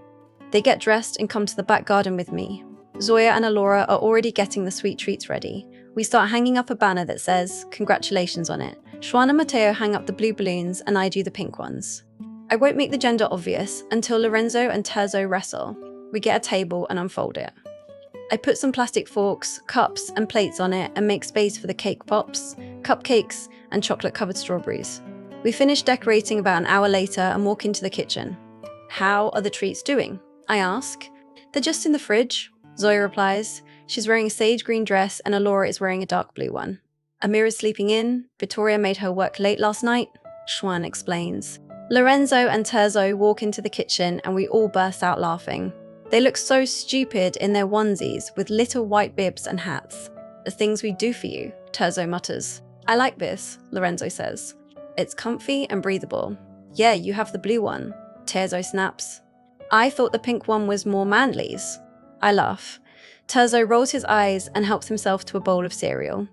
They get dressed and come to the back garden with me. Zoya and Alora are already getting the sweet treats ready. We start hanging up a banner that says, "Congratulations" on it. Xuan and Matteo hang up the blue balloons and I do the pink ones. I won't make the gender obvious until Lorenzo and Terzo wrestle. We get a table and unfold it. I put some plastic forks, cups and plates on it and make space for the cake pops, cupcakes and chocolate-covered strawberries. We finish decorating about an hour later and walk into the kitchen. "How are the treats doing?" I ask. "They're just in the fridge," Zoya replies. She's wearing a sage green dress and Alora is wearing a dark blue one. "Amira's sleeping in. Vittoria made her work late last night," Xuan explains. Lorenzo and Terzo walk into the kitchen and we all burst out laughing. They look so stupid in their onesies with little white bibs and hats. "The things we do for you," Terzo mutters. "I like this," Lorenzo says. "It's comfy and breathable." "Yeah, you have the blue one," Terzo snaps. "I thought the pink one was more Manly's." I laugh. Terzo rolls his eyes and helps himself to a bowl of cereal.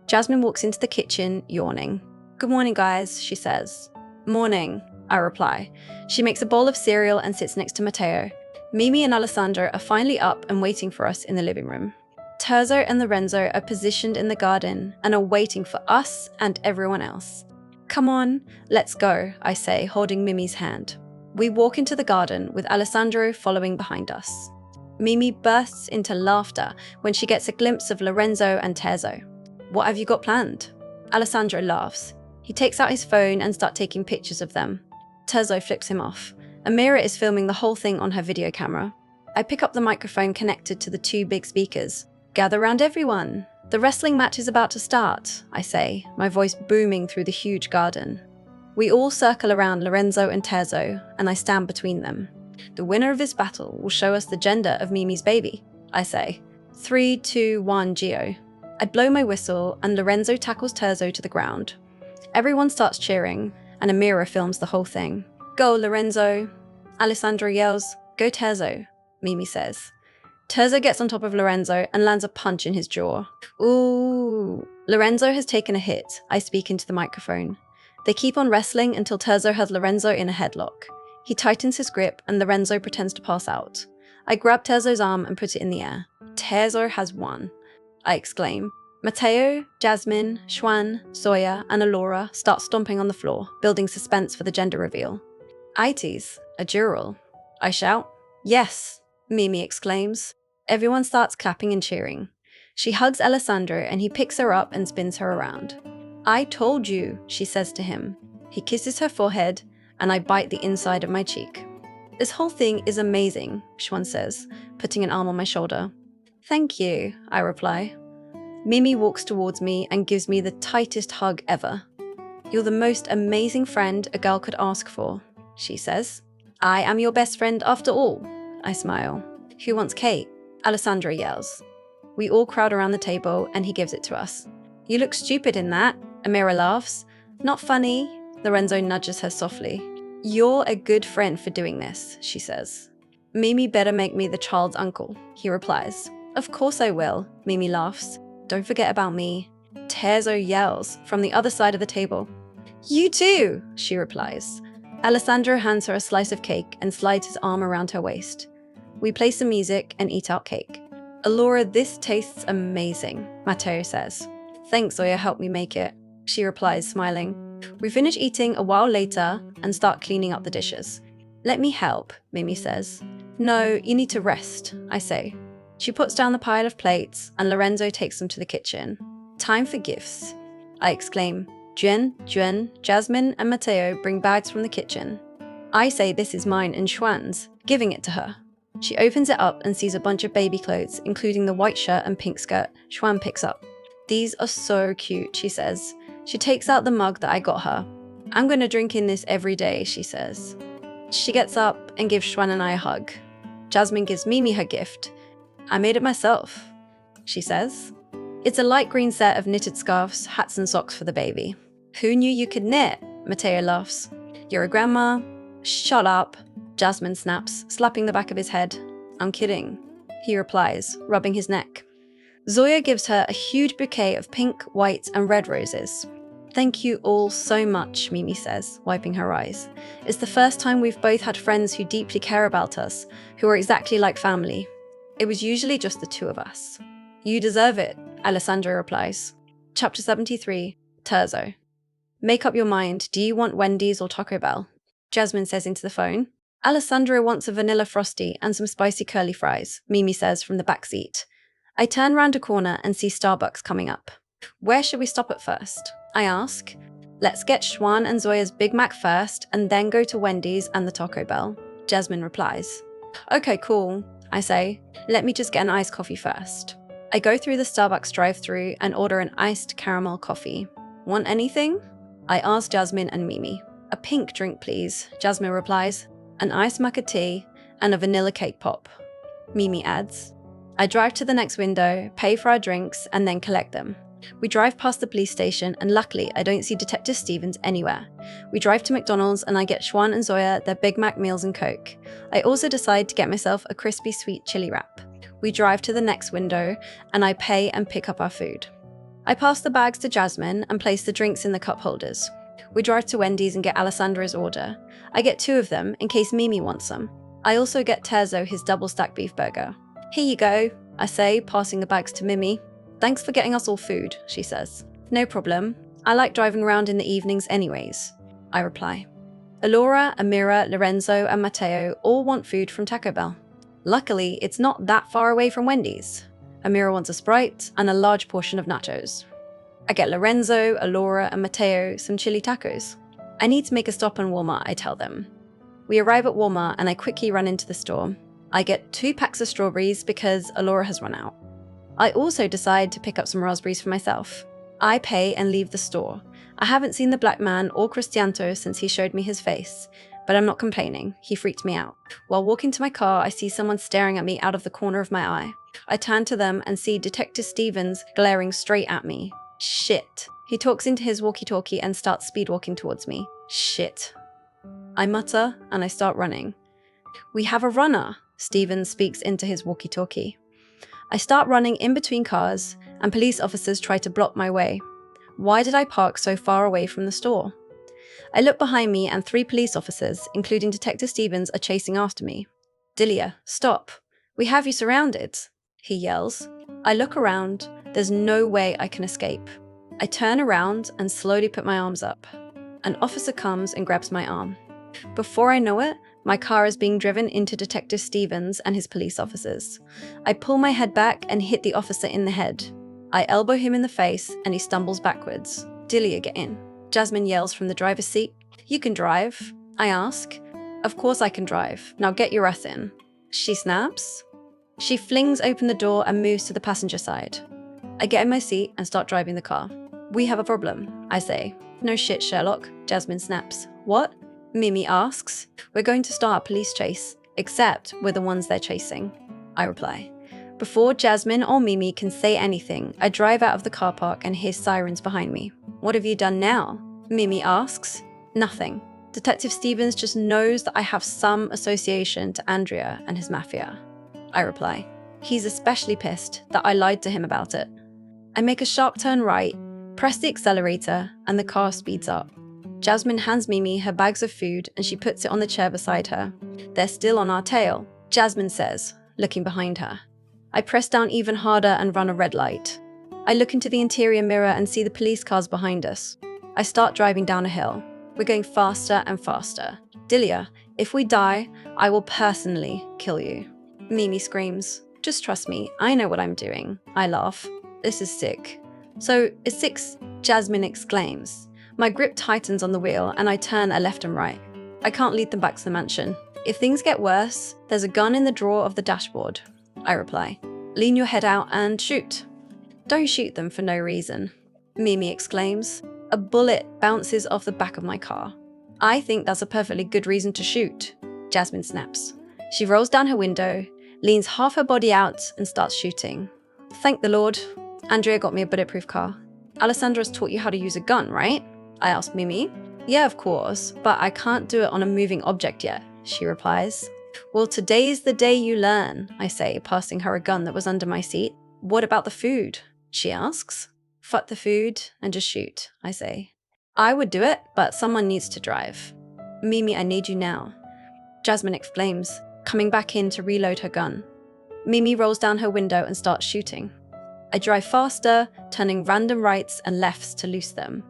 Jasmine walks into the kitchen, yawning. "Good morning, guys," she says. "Morning," I reply. She makes a bowl of cereal and sits next to Matteo. Mimi and Alessandro are finally up and waiting for us in the living room. Terzo and Lorenzo are positioned in the garden and are waiting for us and everyone else. "Come on, let's go," I say, holding Mimi's hand. We walk into the garden with Alessandro following behind us. Mimi bursts into laughter when she gets a glimpse of Lorenzo and Terzo. "What have you got planned?" Alessandro laughs. He takes out his phone and starts taking pictures of them. Terzo flips him off. Amira is filming the whole thing on her video camera. I pick up the microphone connected to the 2 big speakers. "Gather round, everyone. The wrestling match is about to start," I say, my voice booming through the huge garden. We all circle around Lorenzo and Terzo, and I stand between them. "The winner of this battle will show us the gender of Mimi's baby," I say. 3, 2, 1, Geo. I blow my whistle, and Lorenzo tackles Terzo to the ground. Everyone starts cheering, and Amira films the whole thing. "Go, Lorenzo." Alessandro yells, "Go, Terzo," Mimi says. Terzo gets on top of Lorenzo and lands a punch in his jaw. "Ooh." Lorenzo has taken a hit, I speak into the microphone. They keep on wrestling until Terzo has Lorenzo in a headlock. He tightens his grip and Lorenzo pretends to pass out. I grab Terzo's arm and put it in the air. "Terzo has won," I exclaim. Matteo, Jasmine, Xuan, Zoya, and Alora start stomping on the floor, building suspense for the gender reveal. "Ites, a dural," I shout. "Yes," Mimi exclaims. Everyone starts clapping and cheering. She hugs Alessandro and he picks her up and spins her around. "I told you," she says to him. He kisses her forehead and I bite the inside of my cheek. "This whole thing is amazing," Xuan says, putting an arm on my shoulder. "Thank you," I reply. Mimi walks towards me and gives me the tightest hug ever. "You're the most amazing friend a girl could ask for," she says. "I am your best friend after all," I smile. "Who wants cake?" Alessandro yells. We all crowd around the table and he gives it to us. "You look stupid in that," Amira laughs. "Not funny," Lorenzo nudges her softly. "You're a good friend for doing this," she says. "Mimi better make me the child's uncle," he replies. "Of course I will," Mimi laughs. "Don't forget about me." Terzo yells from the other side of the table. "You too," she replies. Alessandro hands her a slice of cake and slides his arm around her waist. We play some music and eat our cake. "Alora, this tastes amazing," Matteo says. "Thanks, Zoya helped me make it," she replies, smiling. We finish eating a while later and start cleaning up the dishes. Let me help, Mimi says. No, you need to rest, I say. She puts down the pile of plates and Lorenzo takes them to the kitchen. Time for gifts, I exclaim. Juan, Jasmine and Mateo bring bags from the kitchen. I say this is mine and Xuan's, giving it to her. She opens it up and sees a bunch of baby clothes, including the white shirt and pink skirt Xuan picks up. These are so cute, she says. She takes out the mug that I got her. I'm going to drink in this every day, she says. She gets up and gives Xuan and I a hug. Jasmine gives Mimi her gift. I made it myself, she says. It's a light green set of knitted scarves, hats and socks for the baby. Who knew you could knit? Mateo laughs. You're a grandma. Shut up, Jasmine snaps, slapping the back of his head. I'm kidding, he replies, rubbing his neck. Zoya gives her a huge bouquet of pink, white and red roses. Thank you all so much, Mimi says, wiping her eyes. It's the first time we've both had friends who deeply care about us, who are exactly like family. It was usually just the two of us. You deserve it, Alessandro replies. Chapter 73, Terzo. Make up your mind, do you want Wendy's or Taco Bell? Jasmine says into the phone. Alessandro wants a vanilla frosty and some spicy curly fries, Mimi says from the back seat. I turn round a corner and see Starbucks coming up. Where should we stop at first? I ask. Let's get Xuan and Zoya's Big Mac first and then go to Wendy's and the Taco Bell, Jasmine replies. Okay, cool, I say. Let me just get an iced coffee first. I go through the Starbucks drive-thru and order an iced caramel coffee. Want anything? I ask Jasmine and Mimi. A pink drink, please, Jasmine replies. An iced matcha tea and a vanilla cake pop. Mimi adds. I drive to the next window, pay for our drinks, and then collect them. We drive past the police station and luckily I don't see Detective Stevens anywhere. We drive to McDonald's and I get Xuan and Zoya their Big Mac meals and Coke. I also decide to get myself a crispy sweet chili wrap. We drive to the next window and I pay and pick up our food. I pass the bags to Jasmine and place the drinks in the cup holders. We drive to Wendy's and get Alessandro's order. I get 2 of them in case Mimi wants some. I also get Terzo his double stack beef burger. Here you go, I say, passing the bags to Mimi. Thanks for getting us all food, she says. No problem. I like driving around in the evenings anyways, I reply. Alora, Amira, Lorenzo and Mateo all want food from Taco Bell. Luckily, it's not that far away from Wendy's. Amira wants a Sprite and a large portion of nachos. I get Lorenzo, Alora and Mateo some chili tacos. I need to make a stop on Walmart, I tell them. We arrive at Walmart and I quickly run into the store. I get 2 packs of strawberries because Alora has run out. I also decide to pick up some raspberries for myself. I pay and leave the store. I haven't seen the black man or Christianto since he showed me his face, but I'm not complaining. He freaked me out. While walking to my car, I see someone staring at me out of the corner of my eye. I turn to them and see Detective Stevens glaring straight at me. Shit. He talks into his walkie-talkie and starts speed-walking towards me. Shit. I mutter and I start running. We have a runner, Stevens speaks into his walkie-talkie. I start running in between cars and police officers try to block my way. Why did I park so far away from the store? I look behind me and 3 police officers, including Detective Stevens, are chasing after me. Dilia, stop. We have you surrounded, he yells. I look around. There's no way I can escape. I turn around and slowly put my arms up. An officer comes and grabs my arm. Before I know it, my car is being driven into Detective Stevens and his police officers. I pull my head back and hit the officer in the head. I elbow him in the face and he stumbles backwards. Dilia, get in. Jasmine yells from the driver's seat. You can drive, I ask. Of course I can drive. Now get your ass in. She snaps. She flings open the door and moves to the passenger side. I get in my seat and start driving the car. We have a problem, I say. No shit, Sherlock, Jasmine snaps. What? Mimi asks. We're going to start a police chase, except we're the ones they're chasing, I reply. Before Jasmine or Mimi can say anything, I drive out of the car park and hear sirens behind me. What have you done now? Mimi asks. Nothing. Detective Stevens just knows that I have some association to Andria and his Mafia, I reply. He's especially pissed that I lied to him about it. I make a sharp turn right, press the accelerator, and the car speeds up. Jasmine hands Mimi her bags of food and she puts it on the chair beside her. They're still on our tail, Jasmine says, looking behind her. I press down even harder and run a red light. I look into the interior mirror and see the police cars behind us. I start driving down a hill. We're going faster and faster. Dilia, if we die, I will personally kill you. Mimi screams. Just trust me, I know what I'm doing. I laugh. This is sick. So, it's 6, Jasmine exclaims. My grip tightens on the wheel and I turn a left and right. I can't lead them back to the mansion. If things get worse, there's a gun in the drawer of the dashboard. I reply. Lean your head out and shoot. Don't shoot them for no reason. Mimi exclaims. A bullet bounces off the back of my car. I think that's a perfectly good reason to shoot. Jasmine snaps. She rolls down her window, leans half her body out and starts shooting. Thank the Lord. Andria got me a bulletproof car. Alessandro's taught you how to use a gun, right? I asked Mimi. Yeah, of course, but I can't do it on a moving object yet, she replies. Well, today's the day you learn, I say, passing her a gun that was under my seat. What about the food? She asks. Fuck the food and just shoot, I say. I would do it, but someone needs to drive. Mimi, I need you now. Jasmine exclaims, coming back in to reload her gun. Mimi rolls down her window and starts shooting. I drive faster, turning random rights and lefts to loose them.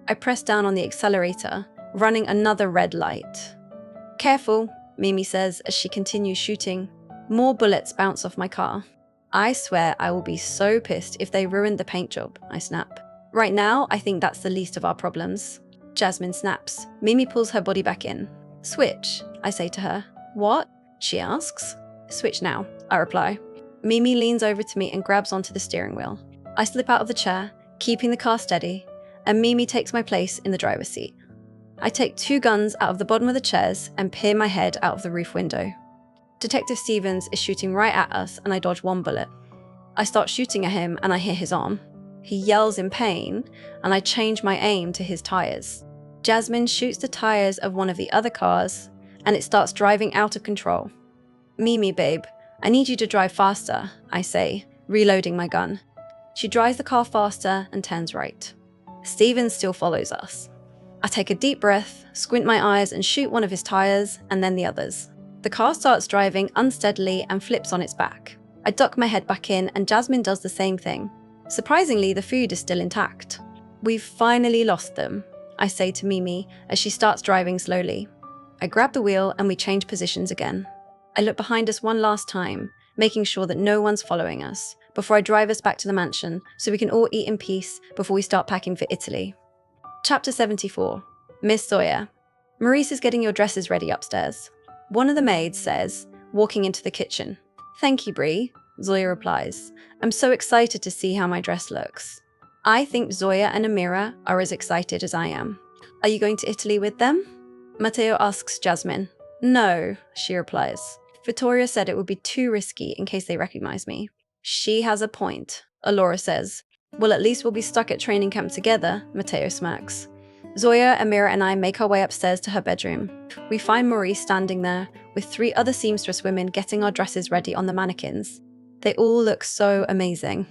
I press down on the accelerator, running another red light. Careful, Mimi says as she continues shooting. More bullets bounce off my car. I swear I will be so pissed if they ruin the paint job, I snap. Right now, I think that's the least of our problems. Jasmine snaps. Mimi pulls her body back in. Switch, I say to her. What? She asks. Switch now, I reply. Mimi leans over to me and grabs onto the steering wheel. I slip out of the chair, keeping the car steady, and Mimi takes my place in the driver's seat. I take 2 guns out of the bottom of the chairs and peer my head out of the roof window. Detective Stevens is shooting right at us and I dodge 1 bullet. I start shooting at him and I hit his arm. He yells in pain and I change my aim to his tires. Jasmine shoots the tires of one of the other cars and it starts driving out of control. Mimi, babe, I need you to drive faster, I say, reloading my gun. She drives the car faster and turns right. Stevens still follows us. I take a deep breath, squint my eyes and shoot one of his tires and then the others. The car starts driving unsteadily and flips on its back. I duck my head back in and Jasmine does the same thing. Surprisingly, the food is still intact. We've finally lost them, I say to Mimi as she starts driving slowly. I grab the wheel and we change positions again. I look behind us one last time, making sure that no one's following us, before I drive us back to the mansion so we can all eat in peace before we start packing for Italy. Chapter 74. Miss Zoya. Maurice is getting your dresses ready upstairs. One of the maids says, walking into the kitchen. Thank you, Brie, Zoya replies. I'm so excited to see how my dress looks. I think Zoya and Amira are as excited as I am. Are you going to Italy with them? Matteo asks Jasmine. No, she replies. Vittoria said it would be too risky in case they recognize me. She has a point, Alora says. Well, at least we'll be stuck at training camp together, Matteo smirks. Zoya, Amira and I make our way upstairs to her bedroom. We find Maurice standing there, with 3 other seamstress women getting our dresses ready on the mannequins. They all look so amazing.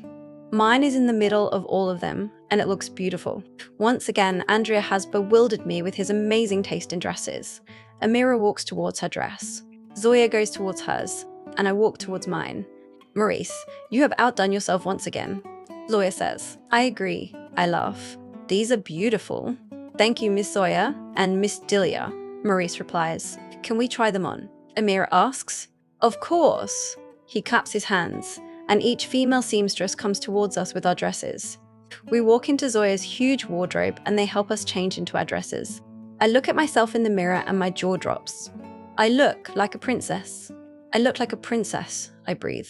Mine is in the middle of all of them, and it looks beautiful. Once again, Andria has bewildered me with his amazing taste in dresses. Amira walks towards her dress. Zoya goes towards hers, and I walk towards mine. Maurice, you have outdone yourself once again. Zoya says, I agree. I laugh. These are beautiful. Thank you, Miss Zoya and Miss Dilia, Maurice replies. Can we try them on? Amira asks. Of course. He claps his hands, and each female seamstress comes towards us with our dresses. We walk into Zoya's huge wardrobe and they help us change into our dresses. I look at myself in the mirror and my jaw drops. I look like a princess. I look like a princess, I breathe.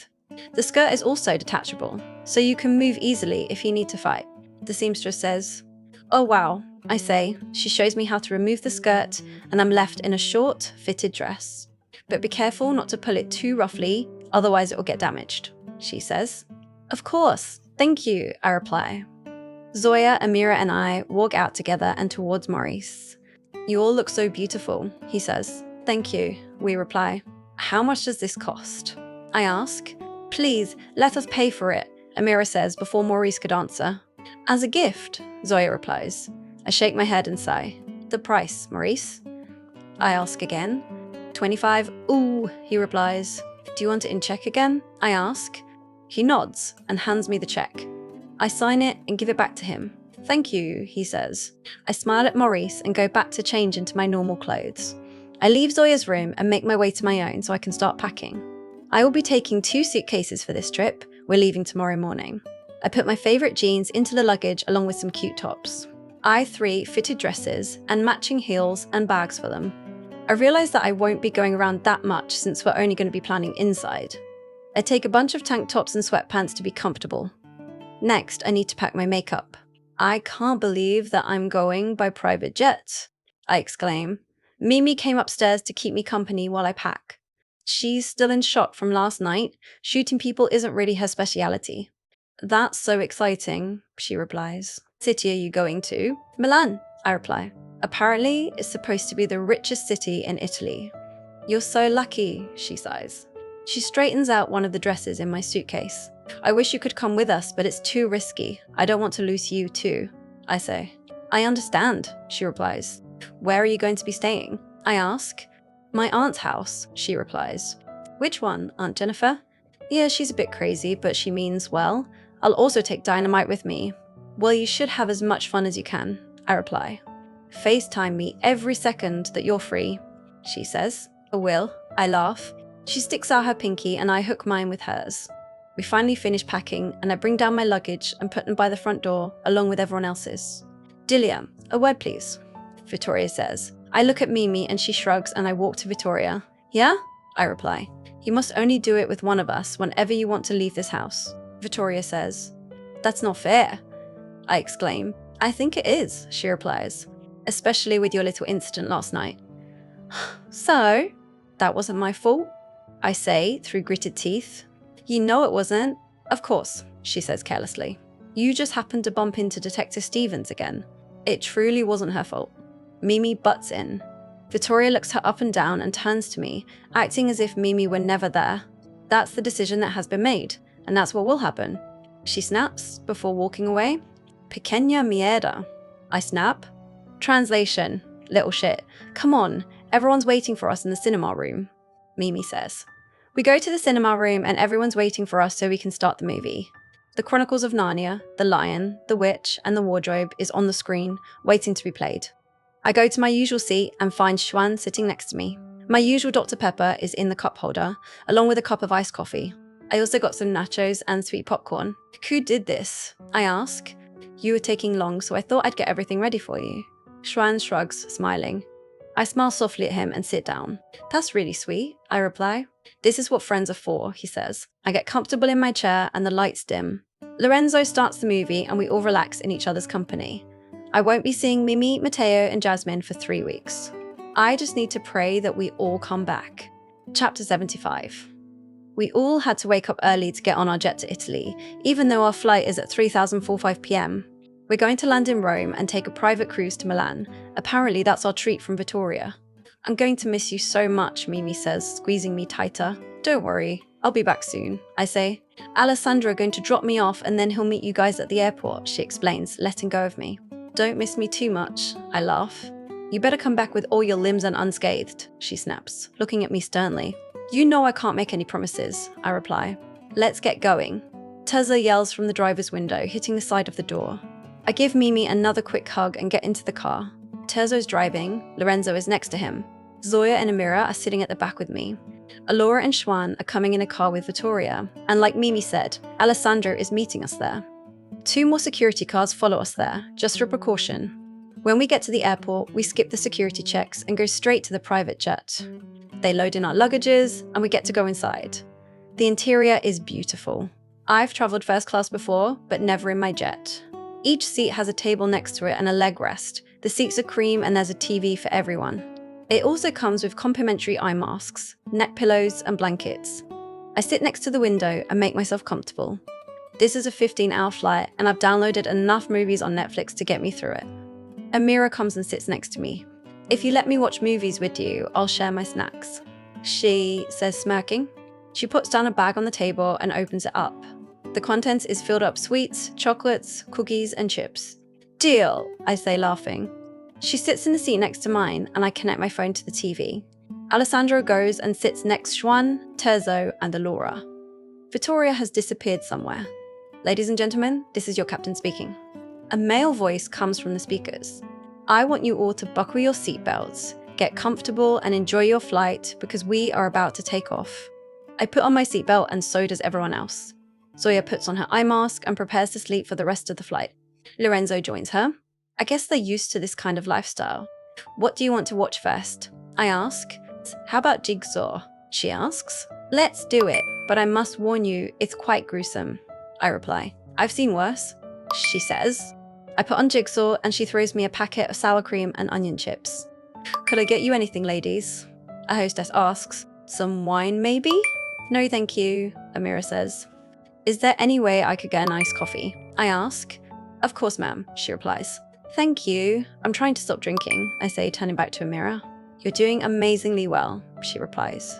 The skirt is also detachable, so you can move easily if you need to fight. The seamstress says, oh wow, I say. She shows me how to remove the skirt and I'm left in a short, fitted dress. But be careful not to pull it too roughly, otherwise it will get damaged, she says. Of course, thank you, I reply. Zoya, Amira and I walk out together and towards Maurice. You all look so beautiful, he says. Thank you, we reply. How much does this cost? I ask. Please, let us pay for it, Amira says before Maurice could answer. As a gift, Zoya replies. I shake my head and sigh. The price, Maurice? I ask again. 25, ooh, he replies. Do you want it in check again? I ask. He nods and hands me the check. I sign it and give it back to him. Thank you, he says. I smile at Maurice and go back to change into my normal clothes. I leave Zoya's room and make my way to my own so I can start packing. I will be taking 2 suitcases for this trip. We're leaving tomorrow morning. I put my favourite jeans into the luggage along with some cute tops. I 3 fitted dresses and matching heels and bags for them. I realise that I won't be going around that much since we're only going to be planning inside. I take a bunch of tank tops and sweatpants to be comfortable. Next, I need to pack my makeup. I can't believe that I'm going by private jet, I exclaim. Mimi came upstairs to keep me company while I pack. She's still in shock from last night. Shooting people isn't really her speciality. That's so exciting, she replies. City are you going to? Milan, I reply. Apparently, it's supposed to be the richest city in Italy. You're so lucky, she sighs. She straightens out one of the dresses in my suitcase. I wish you could come with us, but it's too risky. I don't want to lose you too, I say. I understand, she replies. Where are you going to be staying? I ask. My aunt's house, she replies. Which one, Aunt Jennifer? Yeah, she's a bit crazy, but she means well. I'll also take dynamite with me. Well, you should have as much fun as you can, I reply. FaceTime me every second that you're free, she says. I will, I laugh. She sticks out her pinky and I hook mine with hers. We finally finish packing and I bring down my luggage and put them by the front door along with everyone else's. Dilia, a word please, Vittoria says. I look at Mimi and she shrugs and I walk to Vittoria. Yeah? I reply. You must only do it with one of us whenever you want to leave this house, Vittoria says. That's not fair, I exclaim. I think it is, she replies, especially with your little incident last night. So, that wasn't my fault, I say through gritted teeth. You know it wasn't. Of course, she says carelessly. You just happened to bump into Detective Stevens again. It truly wasn't her fault. Mimi butts in. Vittoria looks her up and down and turns to me, acting as if Mimi were never there. That's the decision that has been made, and that's what will happen. She snaps before walking away. Pequeña mierda. I snap. Translation. Little shit. Come on, everyone's waiting for us in the cinema room, Mimi says. We go to the cinema room and everyone's waiting for us so we can start the movie. The Chronicles of Narnia, The Lion, The Witch, and The Wardrobe is on the screen, waiting to be played. I go to my usual seat and find Xuan sitting next to me. My usual Dr. Pepper is in the cup holder, along with a cup of iced coffee. I also got some nachos and sweet popcorn. Who did this? I ask. You were taking long, so I thought I'd get everything ready for you. Xuan shrugs, smiling. I smile softly at him and sit down. That's really sweet, I reply. This is what friends are for, he says. I get comfortable in my chair and the lights dim. Lorenzo starts the movie and we all relax in each other's company. I won't be seeing Mimi, Matteo, and Jasmine for 3 weeks. I just need to pray that we all come back. Chapter 75. We all had to wake up early to get on our jet to Italy, even though our flight is at 3:45 p.m. We're going to land in Rome and take a private cruise to Milan. Apparently that's our treat from Vittoria. I'm going to miss you so much, Mimi says, squeezing me tighter. Don't worry, I'll be back soon, I say. Alessandro going to drop me off and then he'll meet you guys at the airport, she explains, letting go of me. Don't miss me too much, I laugh. You better come back with all your limbs and unscathed, she snaps, looking at me sternly. You know I can't make any promises, I reply. Let's get going. Tezza yells from the driver's window, hitting the side of the door. I give Mimi another quick hug and get into the car. Terzo's driving, Lorenzo is next to him. Zoya and Amira are sitting at the back with me. Alora and Xuan are coming in a car with Vittoria, and like Mimi said, Alessandro is meeting us there. 2 more security cars follow us there, just for precaution. When we get to the airport, we skip the security checks and go straight to the private jet. They load in our luggages, and we get to go inside. The interior is beautiful. I've travelled first class before, but never in my jet. Each seat has a table next to it and a leg rest. The seats are cream and there's a TV for everyone. It also comes with complimentary eye masks, neck pillows, and blankets. I sit next to the window and make myself comfortable. This is a 15-hour flight and I've downloaded enough movies on Netflix to get me through it. Amira comes and sits next to me. If you let me watch movies with you, I'll share my snacks, she says, smirking. She puts down a bag on the table and opens it up. The contents is filled up sweets, chocolates, cookies, and chips. Deal, I say, laughing. She sits in the seat next to mine, and I connect my phone to the TV. Alessandro goes and sits next Xuan, Terzo, and Alora. Vittoria has disappeared somewhere. Ladies and gentlemen, this is your captain speaking. A male voice comes from the speakers. I want you all to buckle your seatbelts, get comfortable and enjoy your flight because we are about to take off. I put on my seatbelt and so does everyone else. Zoya puts on her eye mask and prepares to sleep for the rest of the flight. Lorenzo joins her. I guess they're used to this kind of lifestyle. What do you want to watch first? I ask. How about Jigsaw? She asks. Let's do it, but I must warn you, it's quite gruesome. I reply. I've seen worse, she says. I put on Jigsaw and she throws me a packet of sour cream and onion chips. Could I get you anything, ladies? A hostess asks. Some wine, maybe? No, thank you, Amira says. Is there any way I could get an iced coffee? I ask. Of course, ma'am, she replies. Thank you. I'm trying to stop drinking, I say, turning back to Amira. You're doing amazingly well, she replies.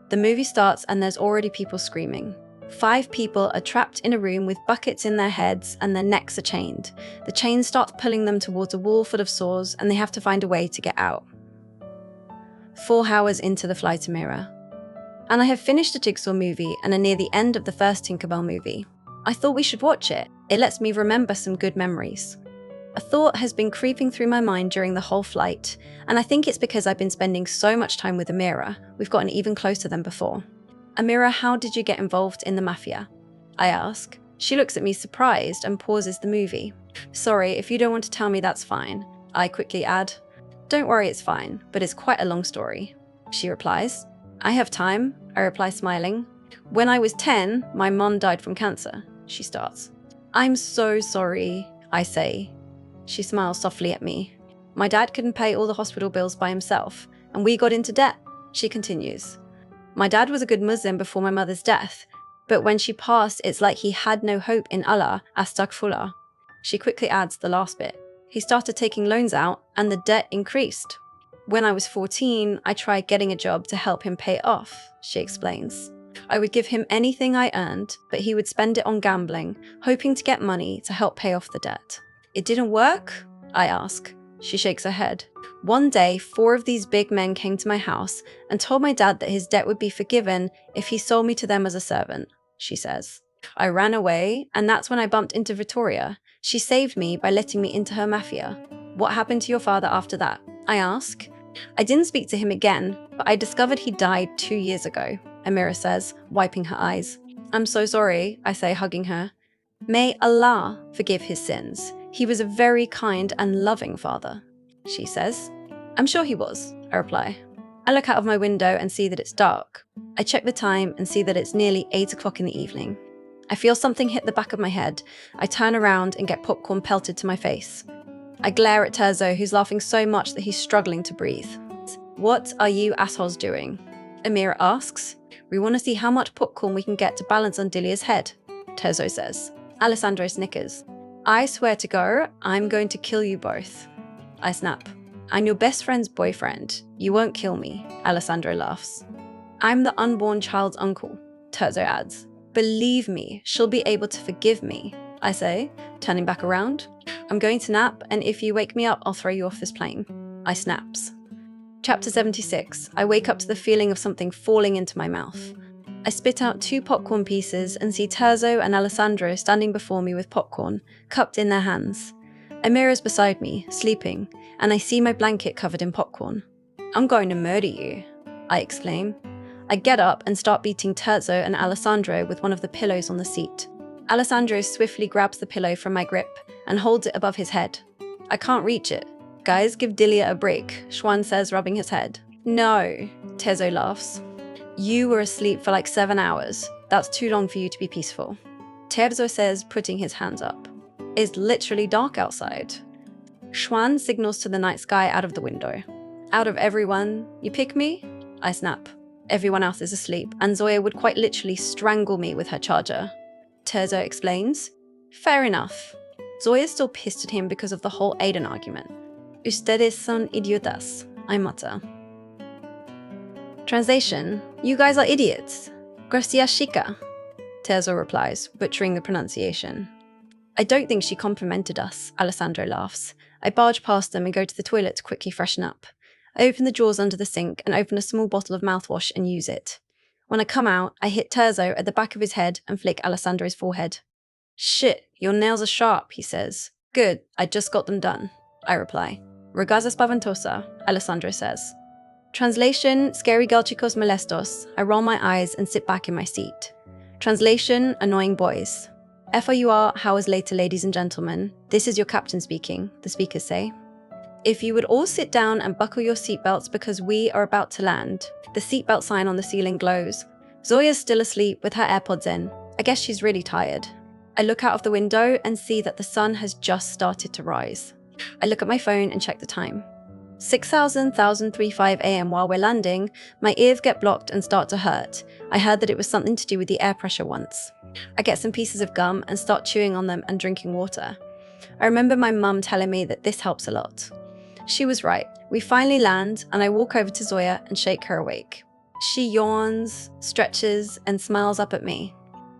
The movie starts and there's already people screaming. 5 people are trapped in a room with buckets in their heads and their necks are chained. The chain starts pulling them towards a wall full of saws and they have to find a way to get out. 4 hours into the flight to Amira. And I have finished the Jigsaw movie and are near the end of the first Tinkerbell movie. I thought we should watch it. It lets me remember some good memories. A thought has been creeping through my mind during the whole flight, and I think it's because I've been spending so much time with Amira, we've gotten even closer than before. Amira, how did you get involved in the Mafia? I ask. She looks at me surprised and pauses the movie. Sorry, if you don't want to tell me, that's fine. I quickly add. Don't worry, it's fine, but it's quite a long story. She replies. I have time, I reply smiling. When I was 10, my mum died from cancer, she starts. I'm so sorry, I say. She smiles softly at me. My dad couldn't pay all the hospital bills by himself, and we got into debt, she continues. My dad was a good Muslim before my mother's death, but when she passed, it's like he had no hope in Allah, astaghfirullah. She quickly adds the last bit. He started taking loans out, and the debt increased. When I was 14, I tried getting a job to help him pay it off, she explains. I would give him anything I earned, but he would spend it on gambling, hoping to get money to help pay off the debt. It didn't work? I ask. She shakes her head. One day, 4 of these big men came to my house and told my dad that his debt would be forgiven if he sold me to them as a servant, she says. I ran away, and that's when I bumped into Vittoria. She saved me by letting me into her mafia. What happened to your father after that? I ask. I didn't speak to him again, but I discovered he died 2 years ago, Amira says, wiping her eyes. I'm so sorry, I say, hugging her. May Allah forgive his sins. He was a very kind and loving father, she says. I'm sure he was, I reply. I look out of my window and see that it's dark. I check the time and see that it's nearly 8 o'clock in the evening. I feel something hit the back of my head. I turn around and get popcorn pelted to my face. I glare at Terzo, who's laughing so much that he's struggling to breathe. What are you assholes doing? Amira asks. We want to see how much popcorn we can get to balance on Dilia's head, Terzo says. Alessandro snickers. I swear to God, I'm going to kill you both. I snap. I'm your best friend's boyfriend. You won't kill me, Alessandro laughs. I'm the unborn child's uncle, Terzo adds. Believe me, she'll be able to forgive me, I say, turning back around. I'm going to nap, and if you wake me up, I'll throw you off this plane. I snaps. Chapter 76. I wake up to the feeling of something falling into my mouth. I spit out 2 popcorn pieces and see Terzo and Alessandro standing before me with popcorn, cupped in their hands. Amira's beside me, sleeping, and I see my blanket covered in popcorn. I'm going to murder you, I exclaim. I get up and start beating Terzo and Alessandro with one of the pillows on the seat. Alessandro swiftly grabs the pillow from my grip and holds it above his head. I can't reach it. Guys, give Dilia a break, Xuan says, rubbing his head. No, Terzo laughs. You were asleep for like 7 hours. That's too long for you to be peaceful. Terzo says, putting his hands up. It's literally dark outside. Xuan signals to the night sky out of the window. Out of everyone, you pick me? I snap. Everyone else is asleep, and Zoya would quite literally strangle me with her charger. Terzo explains. Fair enough. Zoya's still pissed at him because of the whole Aiden argument. Ustedes son idiotas, I mutter. Translation, you guys are idiots. Gracias chica, Terzo replies, butchering the pronunciation. I don't think she complimented us, Alessandro laughs. I barge past them and go to the toilet to quickly freshen up. I open the drawers under the sink and open a small bottle of mouthwash and use it. When I come out, I hit Terzo at the back of his head and flick Alessandro's forehead. Shit, your nails are sharp, he says. Good, I just got them done, I reply. Regaza spaventosa, Alessandro says. Translation, scary girl chicos molestos. I roll my eyes and sit back in my seat. Translation, annoying boys. FRUR, how is later, ladies and gentlemen? This is your captain speaking, the speakers say. If you would all sit down and buckle your seatbelts because we are about to land. The seatbelt sign on the ceiling glows. Zoya's still asleep with her AirPods in. I guess she's really tired. I look out of the window and see that the sun has just started to rise. I look at my phone and check the time. 6,035 AM while we're landing, my ears get blocked and start to hurt. I heard that it was something to do with the air pressure once. I get some pieces of gum and start chewing on them and drinking water. I remember my mum telling me that this helps a lot. She was right. We finally land and I walk over to Zoya and shake her awake. She yawns, stretches, and smiles up at me.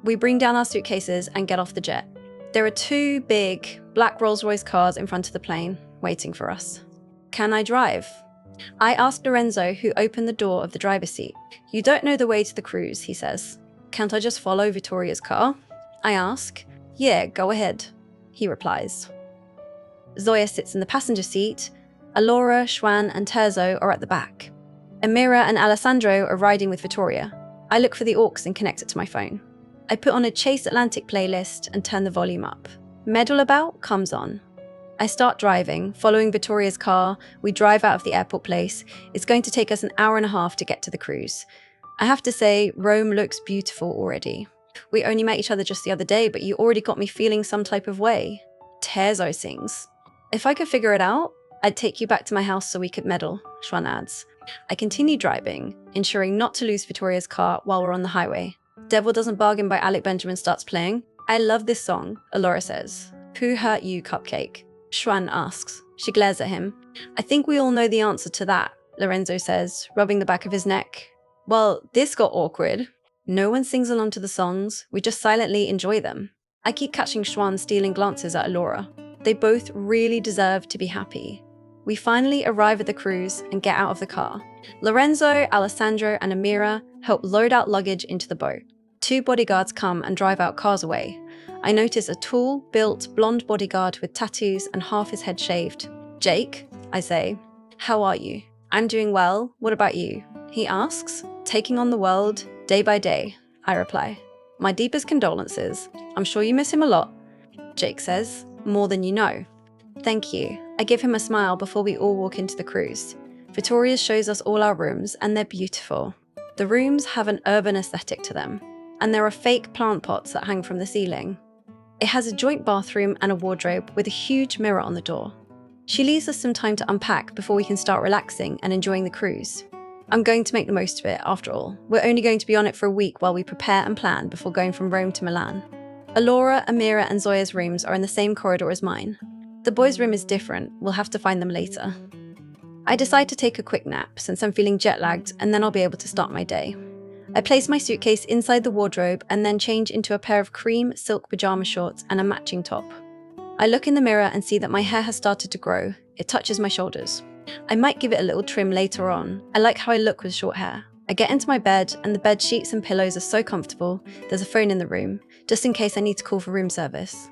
We bring down our suitcases and get off the jet. There are 2 big black Rolls-Royce cars in front of the plane, waiting for us. Can I drive? I ask Lorenzo, who opened the door of the driver's seat. You don't know the way to the cruise, he says. Can't I just follow Vittoria's car? I ask. Yeah, go ahead, he replies. Zoya sits in the passenger seat. Alora, Xuan, and Terzo are at the back. Amira and Alessandro are riding with Vittoria. I look for the aux and connect it to my phone. I put on a Chase Atlantic playlist and turn the volume up. Meddle About comes on. I start driving, following Vittoria's car. We drive out of the airport place. It's going to take us an hour and a half to get to the cruise. I have to say, Rome looks beautiful already. We only met each other just the other day, but you already got me feeling some type of way. Terzo sings. If I could figure it out, I'd take you back to my house so we could meddle, Xuan adds. I continue driving, ensuring not to lose Vittoria's car while we're on the highway. Devil Doesn't Bargain by Alec Benjamin starts playing. I love this song, Alora says. Who hurt you, Cupcake? Xuan asks. She glares at him. I think we all know the answer to that, Lorenzo says, rubbing the back of his neck. Well, this got awkward. No one sings along to the songs, we just silently enjoy them. I keep catching Xuan stealing glances at Alora. They both really deserve to be happy. We finally arrive at the cruise and get out of the car. Lorenzo, Alessandro, and Amira help load out luggage into the boat. 2 bodyguards come and drive our cars away. I notice a tall, built, blonde bodyguard with tattoos and half his head shaved. Jake, I say. How are you? I'm doing well. What about you? He asks. Taking on the world, day by day, I reply. My deepest condolences. I'm sure you miss him a lot. Jake says. More than you know. Thank you. I give him a smile before we all walk into the cruise. Vittoria shows us all our rooms, and they're beautiful. The rooms have an urban aesthetic to them, and there are fake plant pots that hang from the ceiling. It has a joint bathroom and a wardrobe with a huge mirror on the door. She leaves us some time to unpack before we can start relaxing and enjoying the cruise. I'm going to make the most of it, after all. We're only going to be on it for a week while we prepare and plan before going from Rome to Milan. Alora, Amira, and Zoya's rooms are in the same corridor as mine. The boys' room is different. We'll have to find them later. I decide to take a quick nap since I'm feeling jet-lagged, and then I'll be able to start my day. I place my suitcase inside the wardrobe and then change into a pair of cream silk pajama shorts and a matching top. I look in the mirror and see that my hair has started to grow. It touches my shoulders. I might give it a little trim later on. I like how I look with short hair. I get into my bed and the bed sheets and pillows are so comfortable. There's a phone in the room, just in case I need to call for room service.